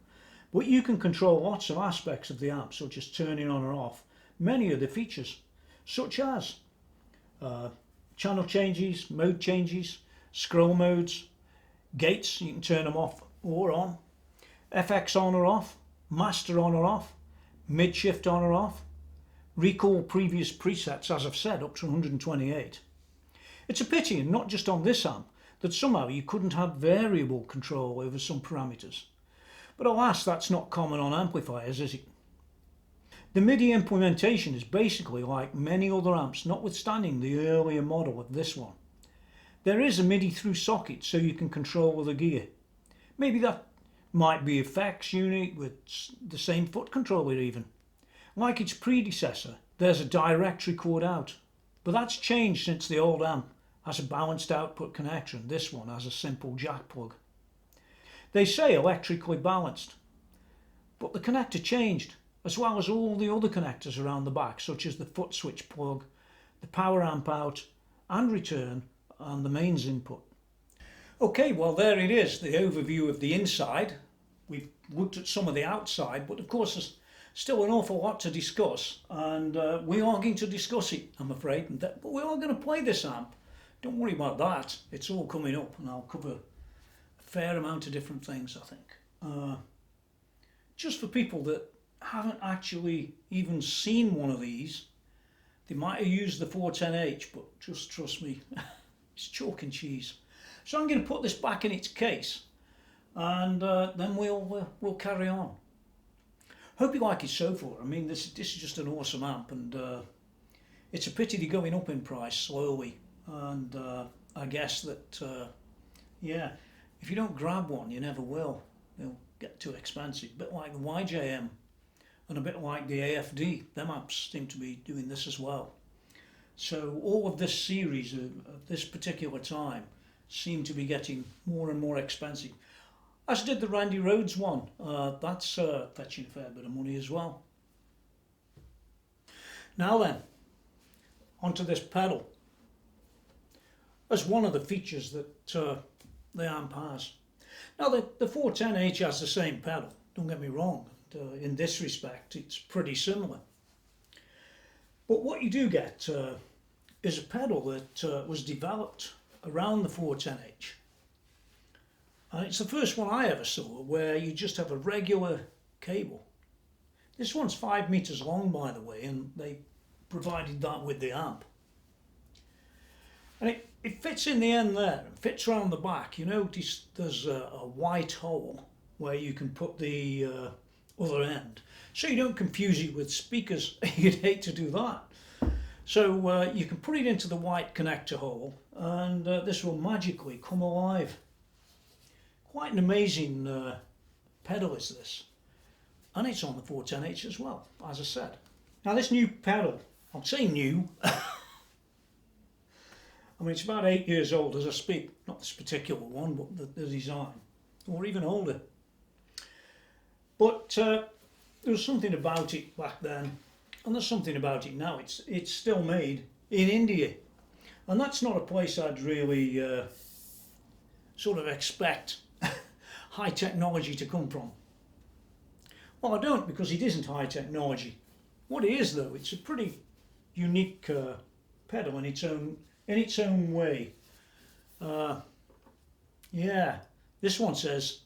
but you can control lots of aspects of the amp, such as turning on or off many of the features, such as channel changes, mode changes, scroll modes, gates, you can turn them off or on, FX on or off, master on or off, mid shift on or off, recall previous presets, as I've said, up to 128. It's a pity, and not just on this amp, that somehow you couldn't have variable control over some parameters. But alas, that's not common on amplifiers, is it? The Midi implementation is basically like many other amps, notwithstanding the earlier model of this one. There is a Midi through socket, so you can control the gear. Maybe that might be effects unit with the same foot controller even. Like its predecessor, there's a direct record out, but that's changed since the old amp has a balanced output connector and this one has a simple jack plug. They say electrically balanced, but the connector changed, as well as all the other connectors around the back, such as the foot switch plug, the power amp out and return, and the mains input. Okay, well there it is, the overview of the inside. We've looked at some of the outside, but of course there's still an awful lot to discuss, and we are going to discuss it, I'm afraid, but we are going to play this amp. Don't worry about that, it's all coming up, and I'll cover a fair amount of different things, I think. Just for people that haven't actually even seen one of these, they might have used the 410H, but just trust me, it's chalk and cheese. So I'm going to put this back in its case, and then we'll carry on. Hope you like it so far. I mean, this is just an awesome amp, and it's a pity they're going up in price slowly. And I guess that yeah, if you don't grab one, you never will. They'll get too expensive. A bit like the YJM, and a bit like the AFD. Them amps seem to be doing this as well. So all of this series of this particular time seem to be getting more and more expensive. As did the Randy Rhodes one. That's fetching a fair bit of money as well. Now then, onto this pedal. As one of the features that the amp has. Now the 410H has the same pedal, don't get me wrong. In this respect, it's pretty similar. But what you do get is a pedal that was developed around the 410H. And it's the first one I ever saw where you just have a regular cable. This one's 5 meters long, by the way, and they provided that with the amp. And it fits in the end there, it fits around the back. You notice there's a white hole where you can put the other end, so you don't confuse it with speakers. You'd hate to do that. So you can put it into the white connector hole, and this will magically come alive. Quite an amazing pedal is this, and it's on the 410H as well, as I said. Now this new pedal, I'll say new, I mean it's about 8 years old as I speak, not this particular one, but the design, or even older. But there was something about it back then, and there's something about it now. It's still made in India, and that's not a place I'd really sort of expect high technology to come from. Well, I don't, because it isn't high technology. What it is, though, it's a pretty unique pedal in its own way. Yeah, this one says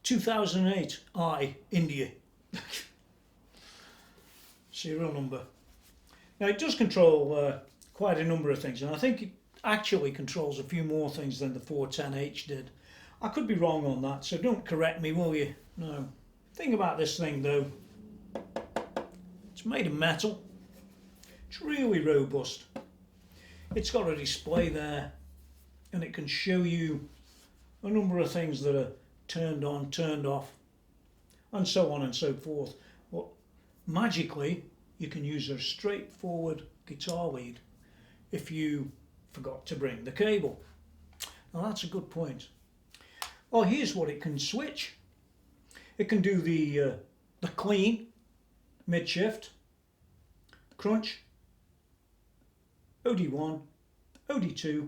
2008 I India. Serial number. Now it does control quite a number of things, and I think it actually controls a few more things than the 410H did. I could be wrong on that, so don't correct me, will you? No. Thing about this thing though, it's made of metal. It's really robust. It's got a display there, and it can show you a number of things that are turned on, turned off, and so on and so forth. But magically, you can use a straightforward guitar lead if you forgot to bring the cable. Now that's a good point. Well, here's what it can switch. It can do the clean, mid shift, crunch, OD1, OD2,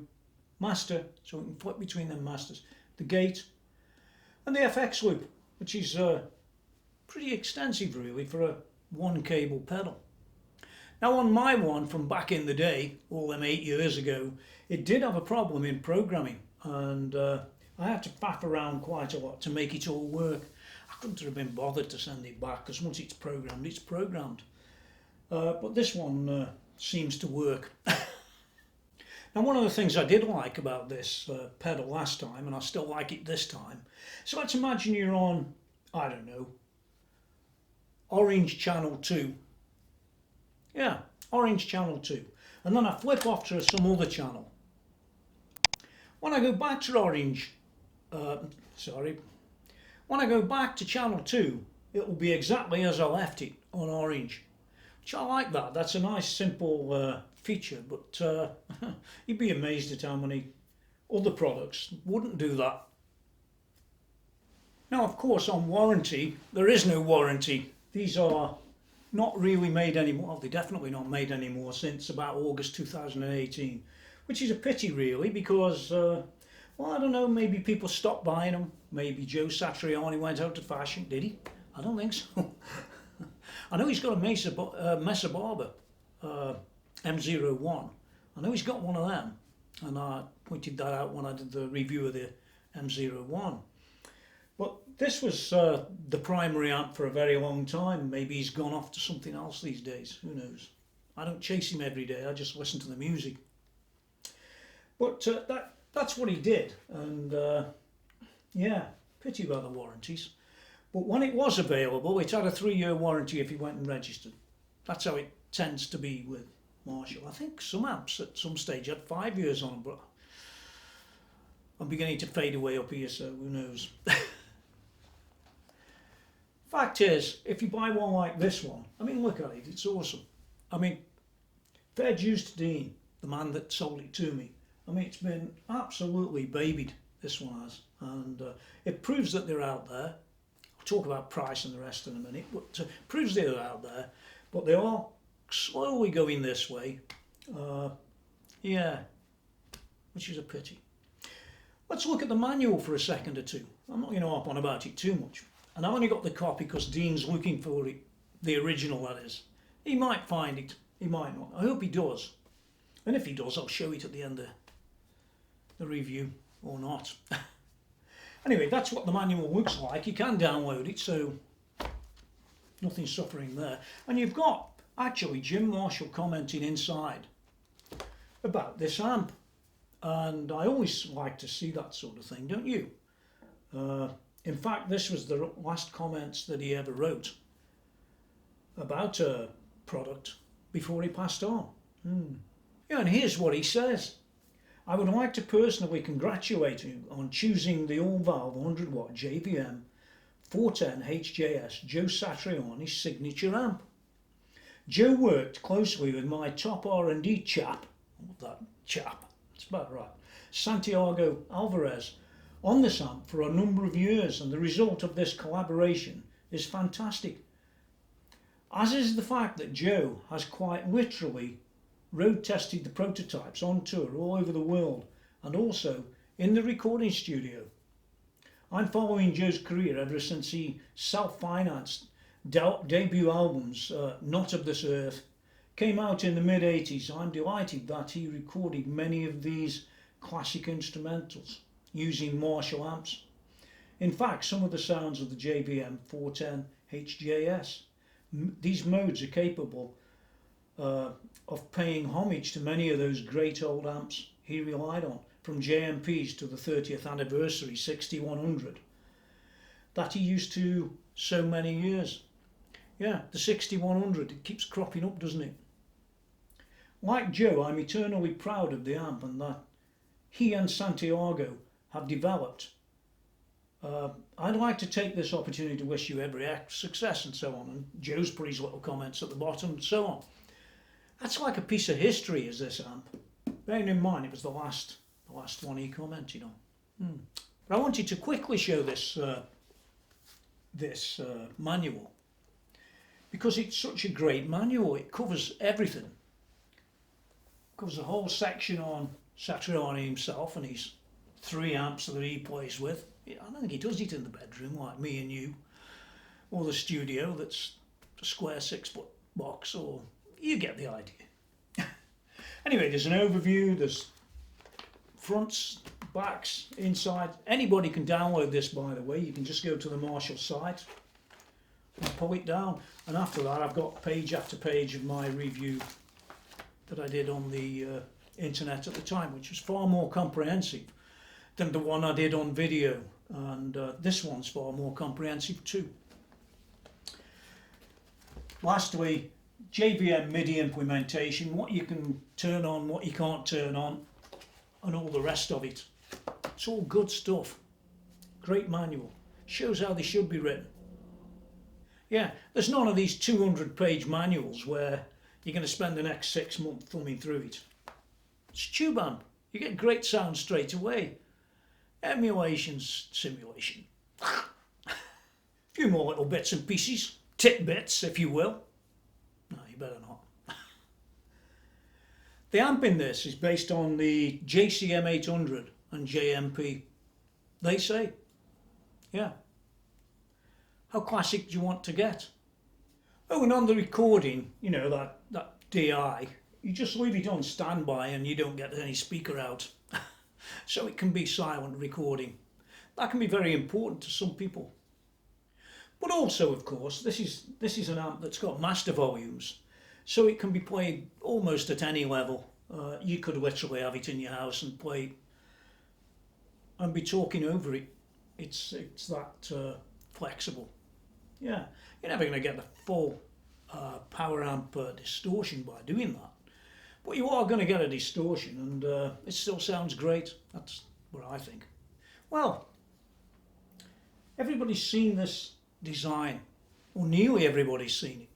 master, so we can flip between them masters, the gate, and the FX loop, which is pretty extensive really for a one cable pedal. Now on my one from back in the day, all them 8 years ago, it did have a problem in programming, and I had to faff around quite a lot to make it all work. I couldn't have been bothered to send it back, because once it's programmed, it's programmed. But this one seems to work. Now one of the things I did like about this pedal last time, and I still like it this time, so let's imagine you're on, I don't know, Orange Channel 2. Yeah, Orange Channel 2. And then I flip off to some other channel. When I go back to Orange, when I go back to Channel 2, it will be exactly as I left it on Orange. Which I like that. That's a nice simple feature, but you'd be amazed at how many other products wouldn't do that. Now, of course, on warranty, there is no warranty. These are not really made anymore. Well, they're definitely not made anymore since about August 2018, which is a pity really, because well, I don't know, maybe people stopped buying them. Maybe Joe Satriani went out of fashion. Did he? I don't think so. I know he's got a Mesa Barber M01. I know he's got one of them, and I pointed that out when I did the review of the M01. But this was the primary amp for a very long time. Maybe he's gone off to something else these days. Who knows? I don't chase him every day. I just listen to the music. But that's what he did. And yeah, pity about the warranties. But when it was available, it had a 3-year warranty if you went and registered. That's how it tends to be with Marshall. I think some amps at some stage had 5 years on them, but I'm beginning to fade away up here, so who knows. Fact is, if you buy one like this one, I mean, look at it, it's awesome. I mean, fair dues to Dean, the man that sold it to me. I mean, it's been absolutely babied, this one has, and it proves that they're out there. I'll talk about price and the rest in a minute, but proves they're out there, but they are slowly going this way. Yeah, which is a pity. Let's look at the manual for a second or two. I'm not going to harp on about it too much. And I only got the copy because Dean's looking for it, the original that is. He might find it, he might not. I hope he does. And if he does, I'll show it at the end of the review, or not. Anyway, that's what the manual looks like. You can download it, so nothing suffering there. And you've got, actually, Jim Marshall commenting inside about this amp. And I always like to see that sort of thing, don't you? In fact, this was the last comments that he ever wrote about a product before he passed on. Yeah, and here's what he says. I would like to personally congratulate you on choosing the all-valve 100-watt JVM410HJS Joe Satriani signature amp. Joe worked closely with my top R&D chap, that chap, that's about right, Santiago Alvarez, on this amp for a number of years, and the result of this collaboration is fantastic. As is the fact that Joe has quite literally road tested the prototypes on tour all over the world and also in the recording studio. I'm following Joe's career ever since he self-financed debut albums, Not of This Earth, came out in the mid-80s. I'm delighted that he recorded many of these classic instrumentals using Marshall amps. In fact, some of the sounds of the JVM410HJS, these modes are capable of paying homage to many of those great old amps he relied on, from JMPs to the 30th anniversary 6100 that he used to so many years. Yeah, the 6100, it keeps cropping up, doesn't it? Like Joe, I'm eternally proud of the amp and that he and Santiago have developed. I'd like to take this opportunity to wish you every success and so on, and Joe's put his little comments at the bottom and so on. That's like a piece of history, is this amp. Bearing in mind it was the last one he commented on. But I wanted to quickly show this manual because it's such a great manual. It covers everything. It covers a whole section on Satriani himself and his 3 amps that he plays with. I don't think he does it in the bedroom like me and you, or the studio that's a square 6-foot box, or you get the idea. Anyway, there's an overview, there's fronts, backs, inside. Anybody can download this, by the way. You can just go to the Marshall site and pull it down. And after that, I've got page after page of my review that I did on the internet at the time, which was far more comprehensive than the one I did on video. And this one's far more comprehensive too. Lastly, JVM Midi implementation, what you can turn on, what you can't turn on, and all the rest of it. It's all good stuff. Great manual. Shows how they should be written. Yeah, there's none of these 200-page manuals where you're going to spend the next 6 months thumbing through it. It's a tube amp. You get great sound straight away. Emulations, simulation. A few more little bits and pieces, tidbits if you will. No, you better not. The amp in this is based on the JCM800 and JMP. They say, yeah. How classic do you want to get? Oh, and on the recording, you know, that DI, you just leave it on standby and you don't get any speaker out. So it can be silent recording. That can be very important to some people. But also, of course, this is an amp that's got master volumes, so it can be played almost at any level. You could literally have it in your house and play and be talking over it. It's that flexible. Yeah, you're never going to get the full power amp distortion by doing that. But you are going to get a distortion, and it still sounds great. That's what I think. Well, everybody's seen this design, or nearly everybody's seen it.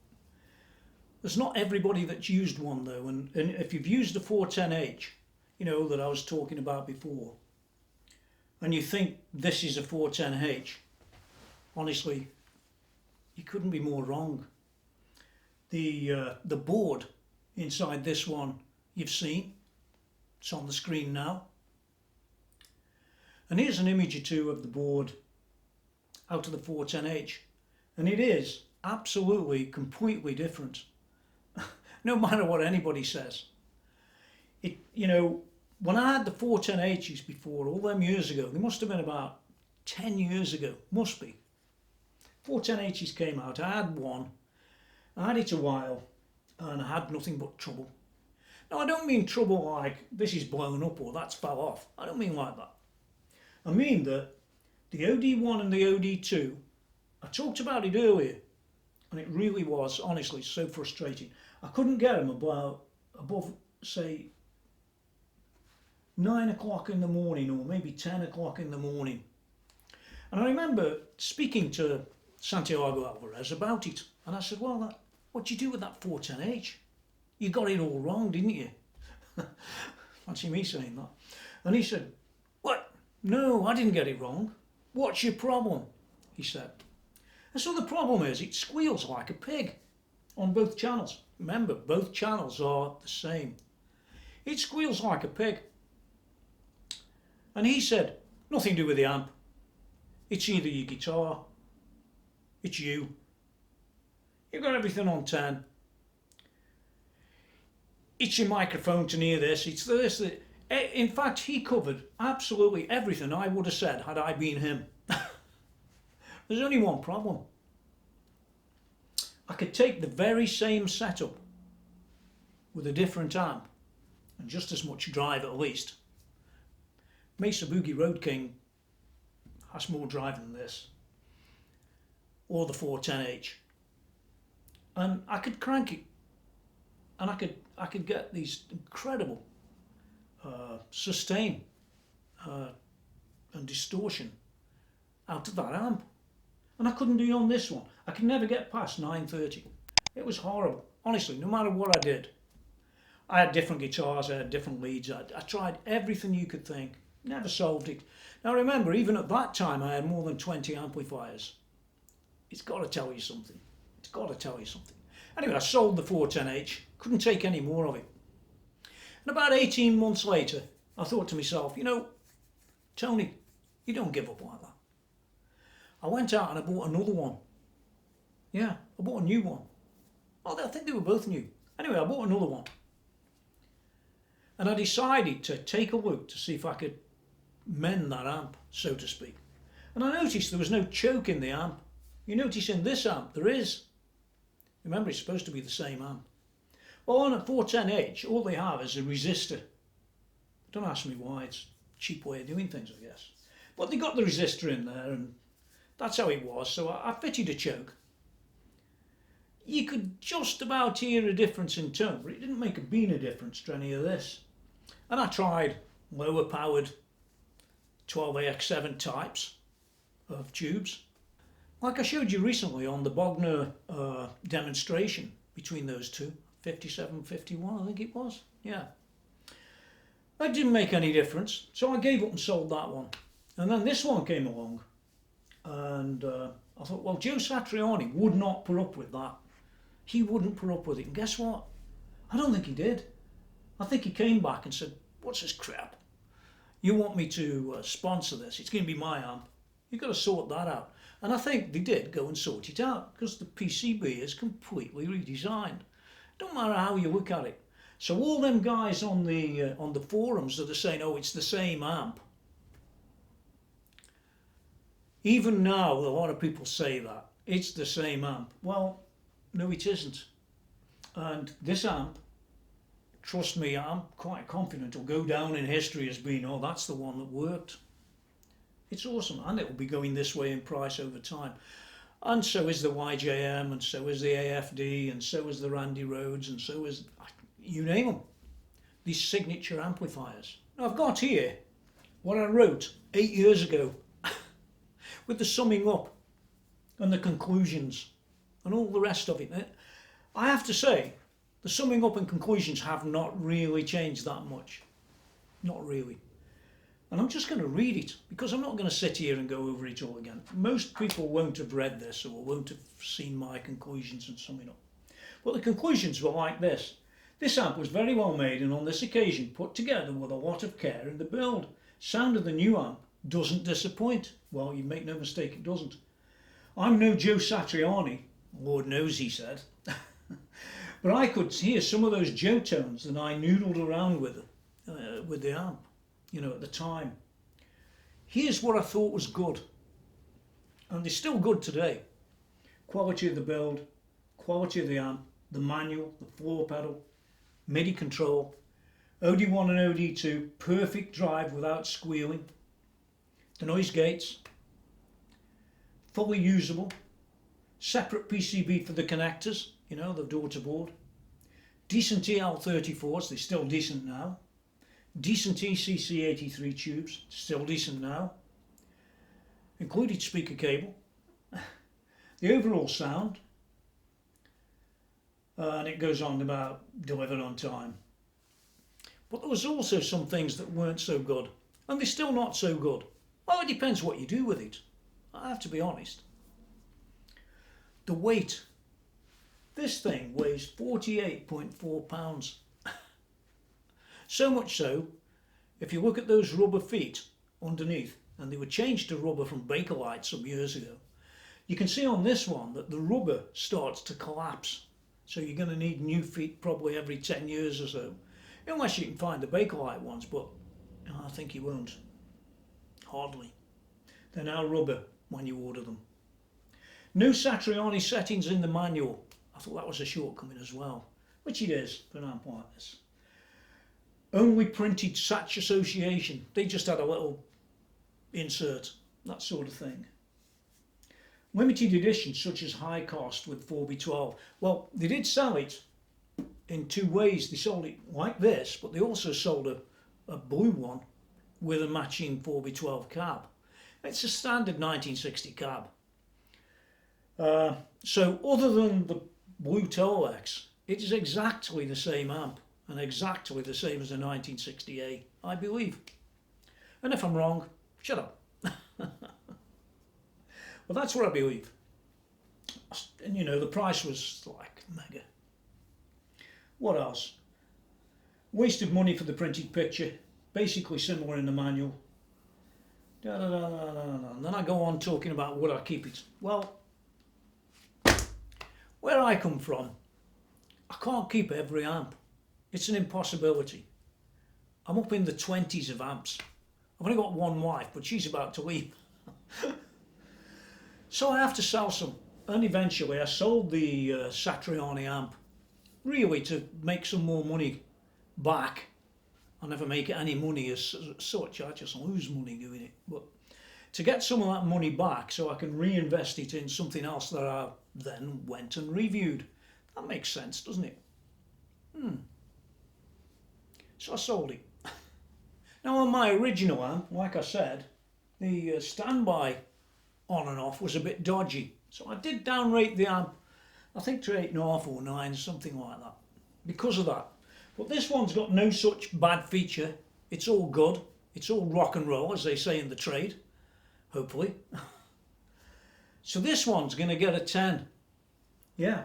There's not everybody that's used one though, and if you've used the 410H, you know, that I was talking about before, and you think this is a 410H, honestly, you couldn't be more wrong. The board inside this one you've seen, it's on the screen now, and here's an image or two of the board out of the 410H, and it is absolutely completely different. No matter what anybody says. It, you know, when I had the 410Hs before, all them years ago, they must have been about 10 years ago, must be. 410Hs came out, I had one, I had it a while, and I had nothing but trouble. Now I don't mean trouble like this is blown up or that's fell off, I don't mean like that. I mean that the OD1 and the OD2, I talked about it earlier, and it really was, honestly, so frustrating. I couldn't get them above, say, 9 o'clock in the morning or maybe 10 o'clock in the morning. And I remember speaking to Santiago Alvarez about it, and I said, well, what'd you do with that 410H? You got it all wrong, didn't you? Fancy me saying that. And he said, what? No, I didn't get it wrong. What's your problem? He said. And so the problem is it squeals like a pig on both channels. Remember, both channels are the same. It squeals like a pig. And he said, nothing to do with the amp. It's either your guitar, it's you. You've got everything on 10. It's your microphone to near this, it's this. In fact, he covered absolutely everything I would have said had I been him. There's only one problem. I could take the very same setup with a different amp and just as much drive at least. Mesa Boogie Road King has more drive than this, or the 410H, and I could crank it, and I could get these incredible sustain and distortion out of that amp. And I couldn't do it on this one. I could never get past 930. It was horrible. Honestly, no matter what I did. I had different guitars, I had different leads. I tried everything you could think. Never solved it. Now remember, even at that time, I had more than 20 amplifiers. It's got to tell you something. It's got to tell you something. Anyway, I sold the 410H. Couldn't take any more of it. And about 18 months later, I thought to myself, you know, Tony, you don't give up like that. I went out and I bought another one. Yeah, I bought a new one. Oh, I think they were both new. Anyway, I bought another one. And I decided to take a look to see if I could mend that amp, so to speak. And I noticed there was no choke in the amp. You notice in this amp there is. Remember, it's supposed to be the same amp. Well, on a 410H, all they have is a resistor. Don't ask me why, it's a cheap way of doing things, I guess. But they got the resistor in there, and that's how it was. So I fitted a choke. You could just about hear a difference in tone, but it didn't make a bean of difference to any of this. And I tried lower powered 12AX7 types of tubes. Like I showed you recently on the Bogner demonstration between those two. 57, 51, I think it was. Yeah. That didn't make any difference, so I gave up and sold that one. And then this one came along, and I thought, well, Joe Satriani would not put up with that. He wouldn't put up with it. And guess what? I don't think he did. I think he came back and said, what's this crap? You want me to sponsor this? It's going to be my amp. You've got to sort that out. And I think they did go and sort it out, because the PCB is completely redesigned. Don't matter how you look at it. So all them guys on the forums that are saying, oh, it's the same amp. Even now, a lot of people say that. It's the same amp. Well, no, it isn't. And this amp, trust me, I'm quite confident it'll go down in history as being, oh, that's the one that worked. It's awesome, and it'll be going this way in price over time. And so is the YJM, and so is the AFD, and so is the Randy Rhodes, and so is, you name them, these signature amplifiers. Now I've got here what I wrote 8 years ago with the summing up and the conclusions and all the rest of it. I have to say, the summing up and conclusions have not really changed that much. Not really. And I'm just going to read it, because I'm not going to sit here and go over it all again. Most people won't have read this or won't have seen my conclusions and summing up. But the conclusions were like this. This amp was very well made and on this occasion put together with a lot of care in the build. Sound of the new amp doesn't disappoint. Well, you make no mistake, it doesn't. I'm no Joe Satriani, Lord knows he said. But I could hear some of those Joe tones that I noodled around with the amp, you know, at the time. Here's what I thought was good, and they're still good today. Quality of the build, quality of the amp, the manual, the floor pedal, Midi control, OD1 and OD2, perfect drive without squealing, the noise gates, fully usable, separate PCB for the connectors, you know, the door to board, decent EL34s, they're still decent now, decent ECC83 tubes, still decent now, included speaker cable, the overall sound, and it goes on about delivered on time. But there was also some things that weren't so good, and they're still not so good. Well, it depends what you do with it, I have to be honest. The weight. This thing weighs 48.4 pounds. So much so, if you look at those rubber feet underneath, and they were changed to rubber from Bakelite some years ago, you can see on this one that the rubber starts to collapse. So you're going to need new feet probably every 10 years or so. Unless you can find the Bakelite ones, but I think you won't. Hardly. They're now rubber when you order them. No Satriani settings in the manual. I thought that was a shortcoming as well, which it is for an amp like this. Only printed Sat Association. They just had a little insert, that sort of thing. Limited editions such as high cost with 4B12. Well, they did sell it in two ways. They sold it like this, but they also sold a blue one with a matching 4B12 cab. It's a standard 1960 cab. So other than the blue Tolex, it is exactly the same amp and exactly the same as a 1960A, I believe. And if I'm wrong, shut up. Well, that's what I believe. And you know, the price was like mega. What else? Wasted money for the printed picture, basically similar in the manual. And then I go on talking about would I keep it. Well, where I come from, I can't keep every amp. It's an impossibility. I'm up in the 20s of amps. I've only got one wife, but she's about to leave. So I have to sell some. And eventually I sold the Satriani amp, really to make some more money back. I never make any money as such, I just lose money doing it. But to get some of that money back so I can reinvest it in something else that I then went and reviewed. That makes sense, doesn't it? So I sold it. Now on my original amp, like I said, the standby on and off was a bit dodgy. So I did downrate the amp, I think to 8.5 or 9, something like that. because of that. But this one's got no such bad feature. It's all good. It's all rock and roll, as they say in the trade, hopefully. So this one's going to get a 10. Yeah.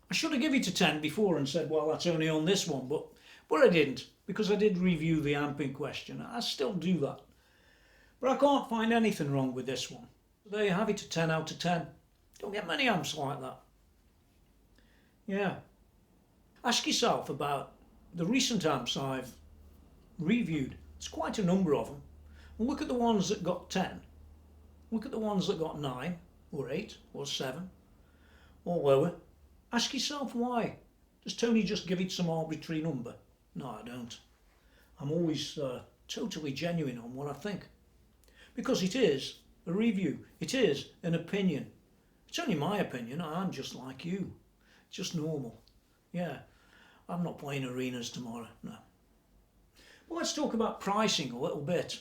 I should have given it a 10 before and said, well, that's only on this one, but I didn't, because I did review the amp in question. I still do that. But I can't find anything wrong with this one. There you have it, a 10 out of 10. Don't get many amps like that. Yeah. Ask yourself about the recent amps I've reviewed. It's quite a number of them. And look at the ones that got 10. Look at the ones that got 9 or 8 or 7 or lower. Ask yourself why. Does Tony just give it some arbitrary number? No, I don't. I'm always totally genuine on what I think. Because it is a review. It is an opinion. It's only my opinion. I'm just like you. Just normal. Yeah. I'm not playing arenas tomorrow. No. Well, let's talk about pricing a little bit.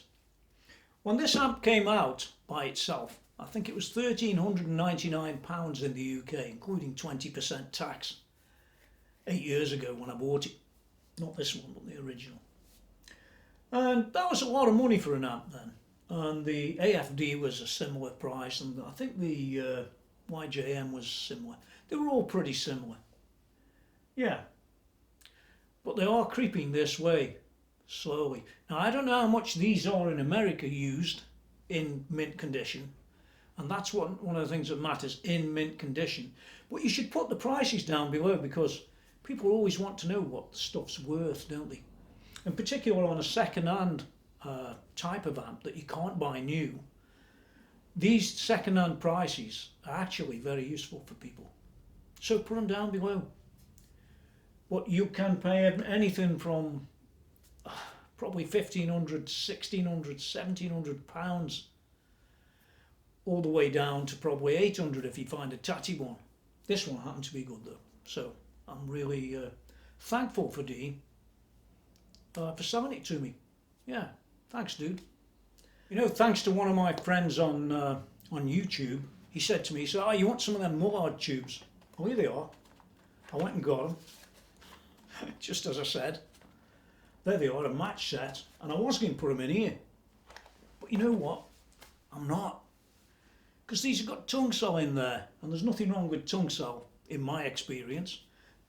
When this amp came out by itself, I think it was £1,399 in the UK, including 20% tax. 8 years ago when I bought it. Not this one, but the original. And that was a lot of money for an amp then. And the AFD was a similar price, and I think the YJM was similar. They were all pretty similar. Yeah. But they are creeping this way, slowly. Now, I don't know how much these are in America used in mint condition. And that's one of the things that matters, in mint condition. But you should put the prices down below, because people always want to know what the stuff's worth, don't they? In particular on a second-hand type of amp that you can't buy new. These second-hand prices are actually very useful for people. So put them down below. But you can pay anything from probably £1,500, £1,600, £1,700 all the way down to probably £800 if you find a tatty one. This one happened to be good though. So I'm really thankful for Dean for selling it to me. Yeah, thanks, dude. You know, thanks to one of my friends on YouTube, he said to me, he said, "Oh, you want some of them Mullard tubes?" Well, here they are. I went and got them, just as I said. There they are, a match set, and I was going to put them in here. But you know what? I'm not. Because these have got tongue cell in there, and there's nothing wrong with tongue cell, in my experience.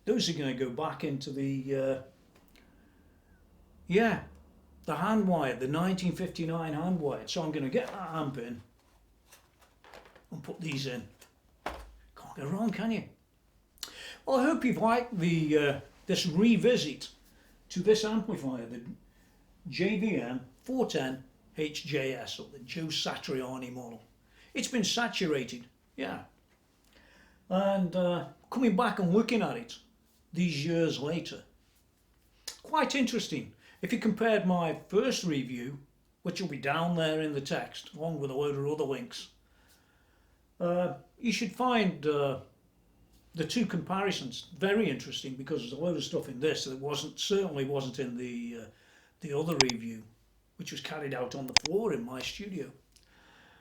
Those are going to go back into the, the hand wired, the 1959 hand wired. So I'm going to get that amp in and put these in. Can't go wrong, can you? Well, I hope you've liked the this revisit to this amplifier, the JVM410HJS, or the Joe Satriani model. It's been saturated, yeah. And coming back and looking at it these years later, quite interesting. If you compared my first review, which will be down there in the text, along with a load of other links, you should find the two comparisons very interesting, because there's a load of stuff in this that certainly wasn't in the other review, which was carried out on the floor in my studio.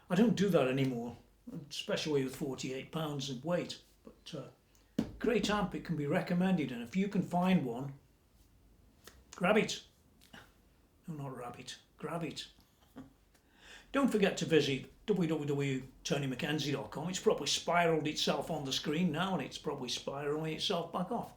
I don't do that anymore, especially with 48 pounds of weight. But great amp, it can be recommended, and if you can find one, grab it. No, not rabbit, grab it. Don't forget to visit www.tonymackenzie.com. It's probably spiraled itself on the screen now, and it's probably spiraling itself back off.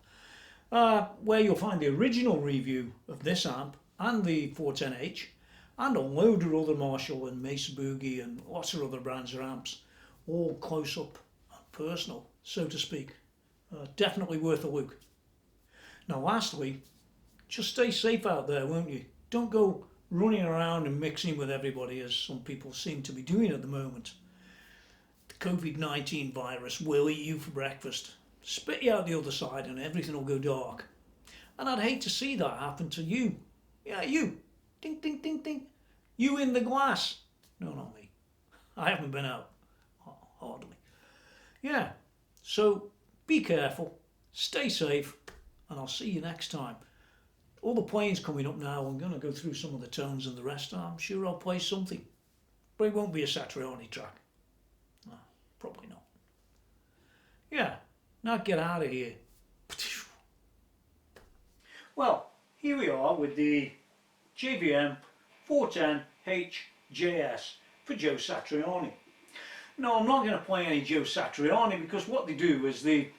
Where you'll find the original review of this amp and the 410H, and a load of other Marshall and Mesa Boogie and lots of other brands of amps, all close up and personal, so to speak. Definitely worth a look. Now lastly, just stay safe out there, won't you? Don't go running around and mixing with everybody, as some people seem to be doing at the moment. The COVID-19 virus will eat you for breakfast, spit you out the other side, and everything will go dark. And I'd hate to see that happen to you. Yeah, you. Ding, ding, ding, ding. You in the glass. No, not me. I haven't been out. Hardly. Yeah. So be careful. Stay safe. And I'll see you next time. All the playing's coming up now. I'm going to go through some of the tones and the rest. I'm sure I'll play something. But it won't be a Satriani track. No, probably not. Yeah. Now get out of here. here we are with the JVM410HJS for Joe Satriani. No, I'm not going to play any Joe Satriani because what they do is they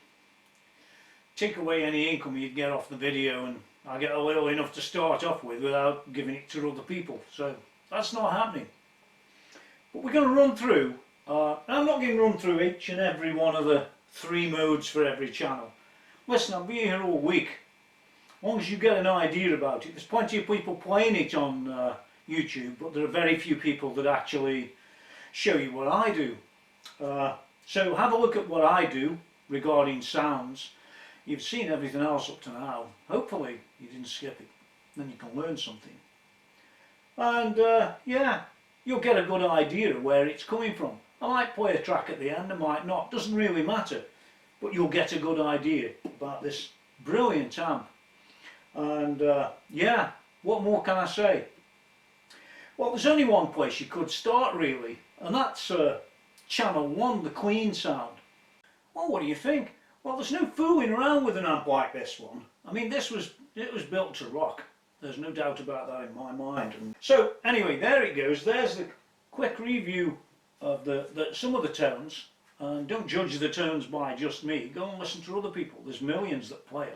take away any income you'd get off the video, and I get a little enough to start off with without giving it to other people, so that's not happening. But we're going to run through, I'm not going to run through each and every one of the 3 modes for every channel. Listen, I'll be here all week, as long as you get an idea about it. There's plenty of people playing it on YouTube, but there are very few people that actually show you what I do. So have a look at what I do regarding sounds. You've seen everything else up to now. Hopefully you didn't skip it, then you can learn something. And yeah, you'll get a good idea of where it's coming from. I might play a track at the end, I might not, doesn't really matter, but you'll get a good idea about this brilliant amp. And yeah, what more can I say? Well, there's only one place you could start really, and that's channel 1, the clean sound. Well, what do you think? Well, there's no fooling around with an amp like this one. I mean, it was built to rock. There's no doubt about that in my mind. And so anyway, there it goes. There's the quick review of some of the tones. And don't judge the tones by just me. Go and listen to other people. There's millions that play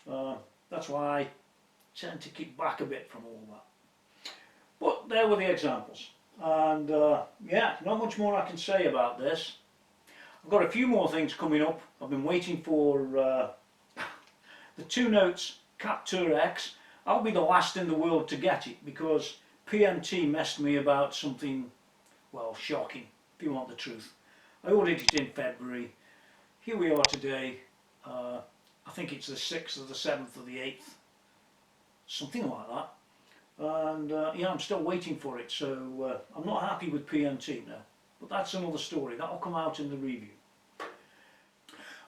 them. That's why I tend to keep back a bit from all that. But there were the examples. And yeah, not much more I can say about this. I've got a few more things coming up. I've been waiting for the 2 notes Capture X. I'll be the last in the world to get it because PMT messed me about something, well, shocking, if you want the truth. I ordered it in February. Here we are today. I think it's the 6th or the 7th or the 8th. Something like that. And yeah, I'm still waiting for it, so I'm not happy with PMT now. But that's another story. That'll come out in the review.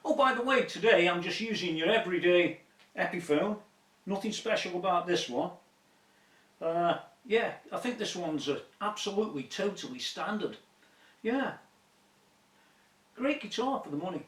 Oh, by the way, today I'm just using your everyday Epiphone. Nothing special about this one. Yeah, I think this one's absolutely, totally standard. Yeah. Great guitar for the money.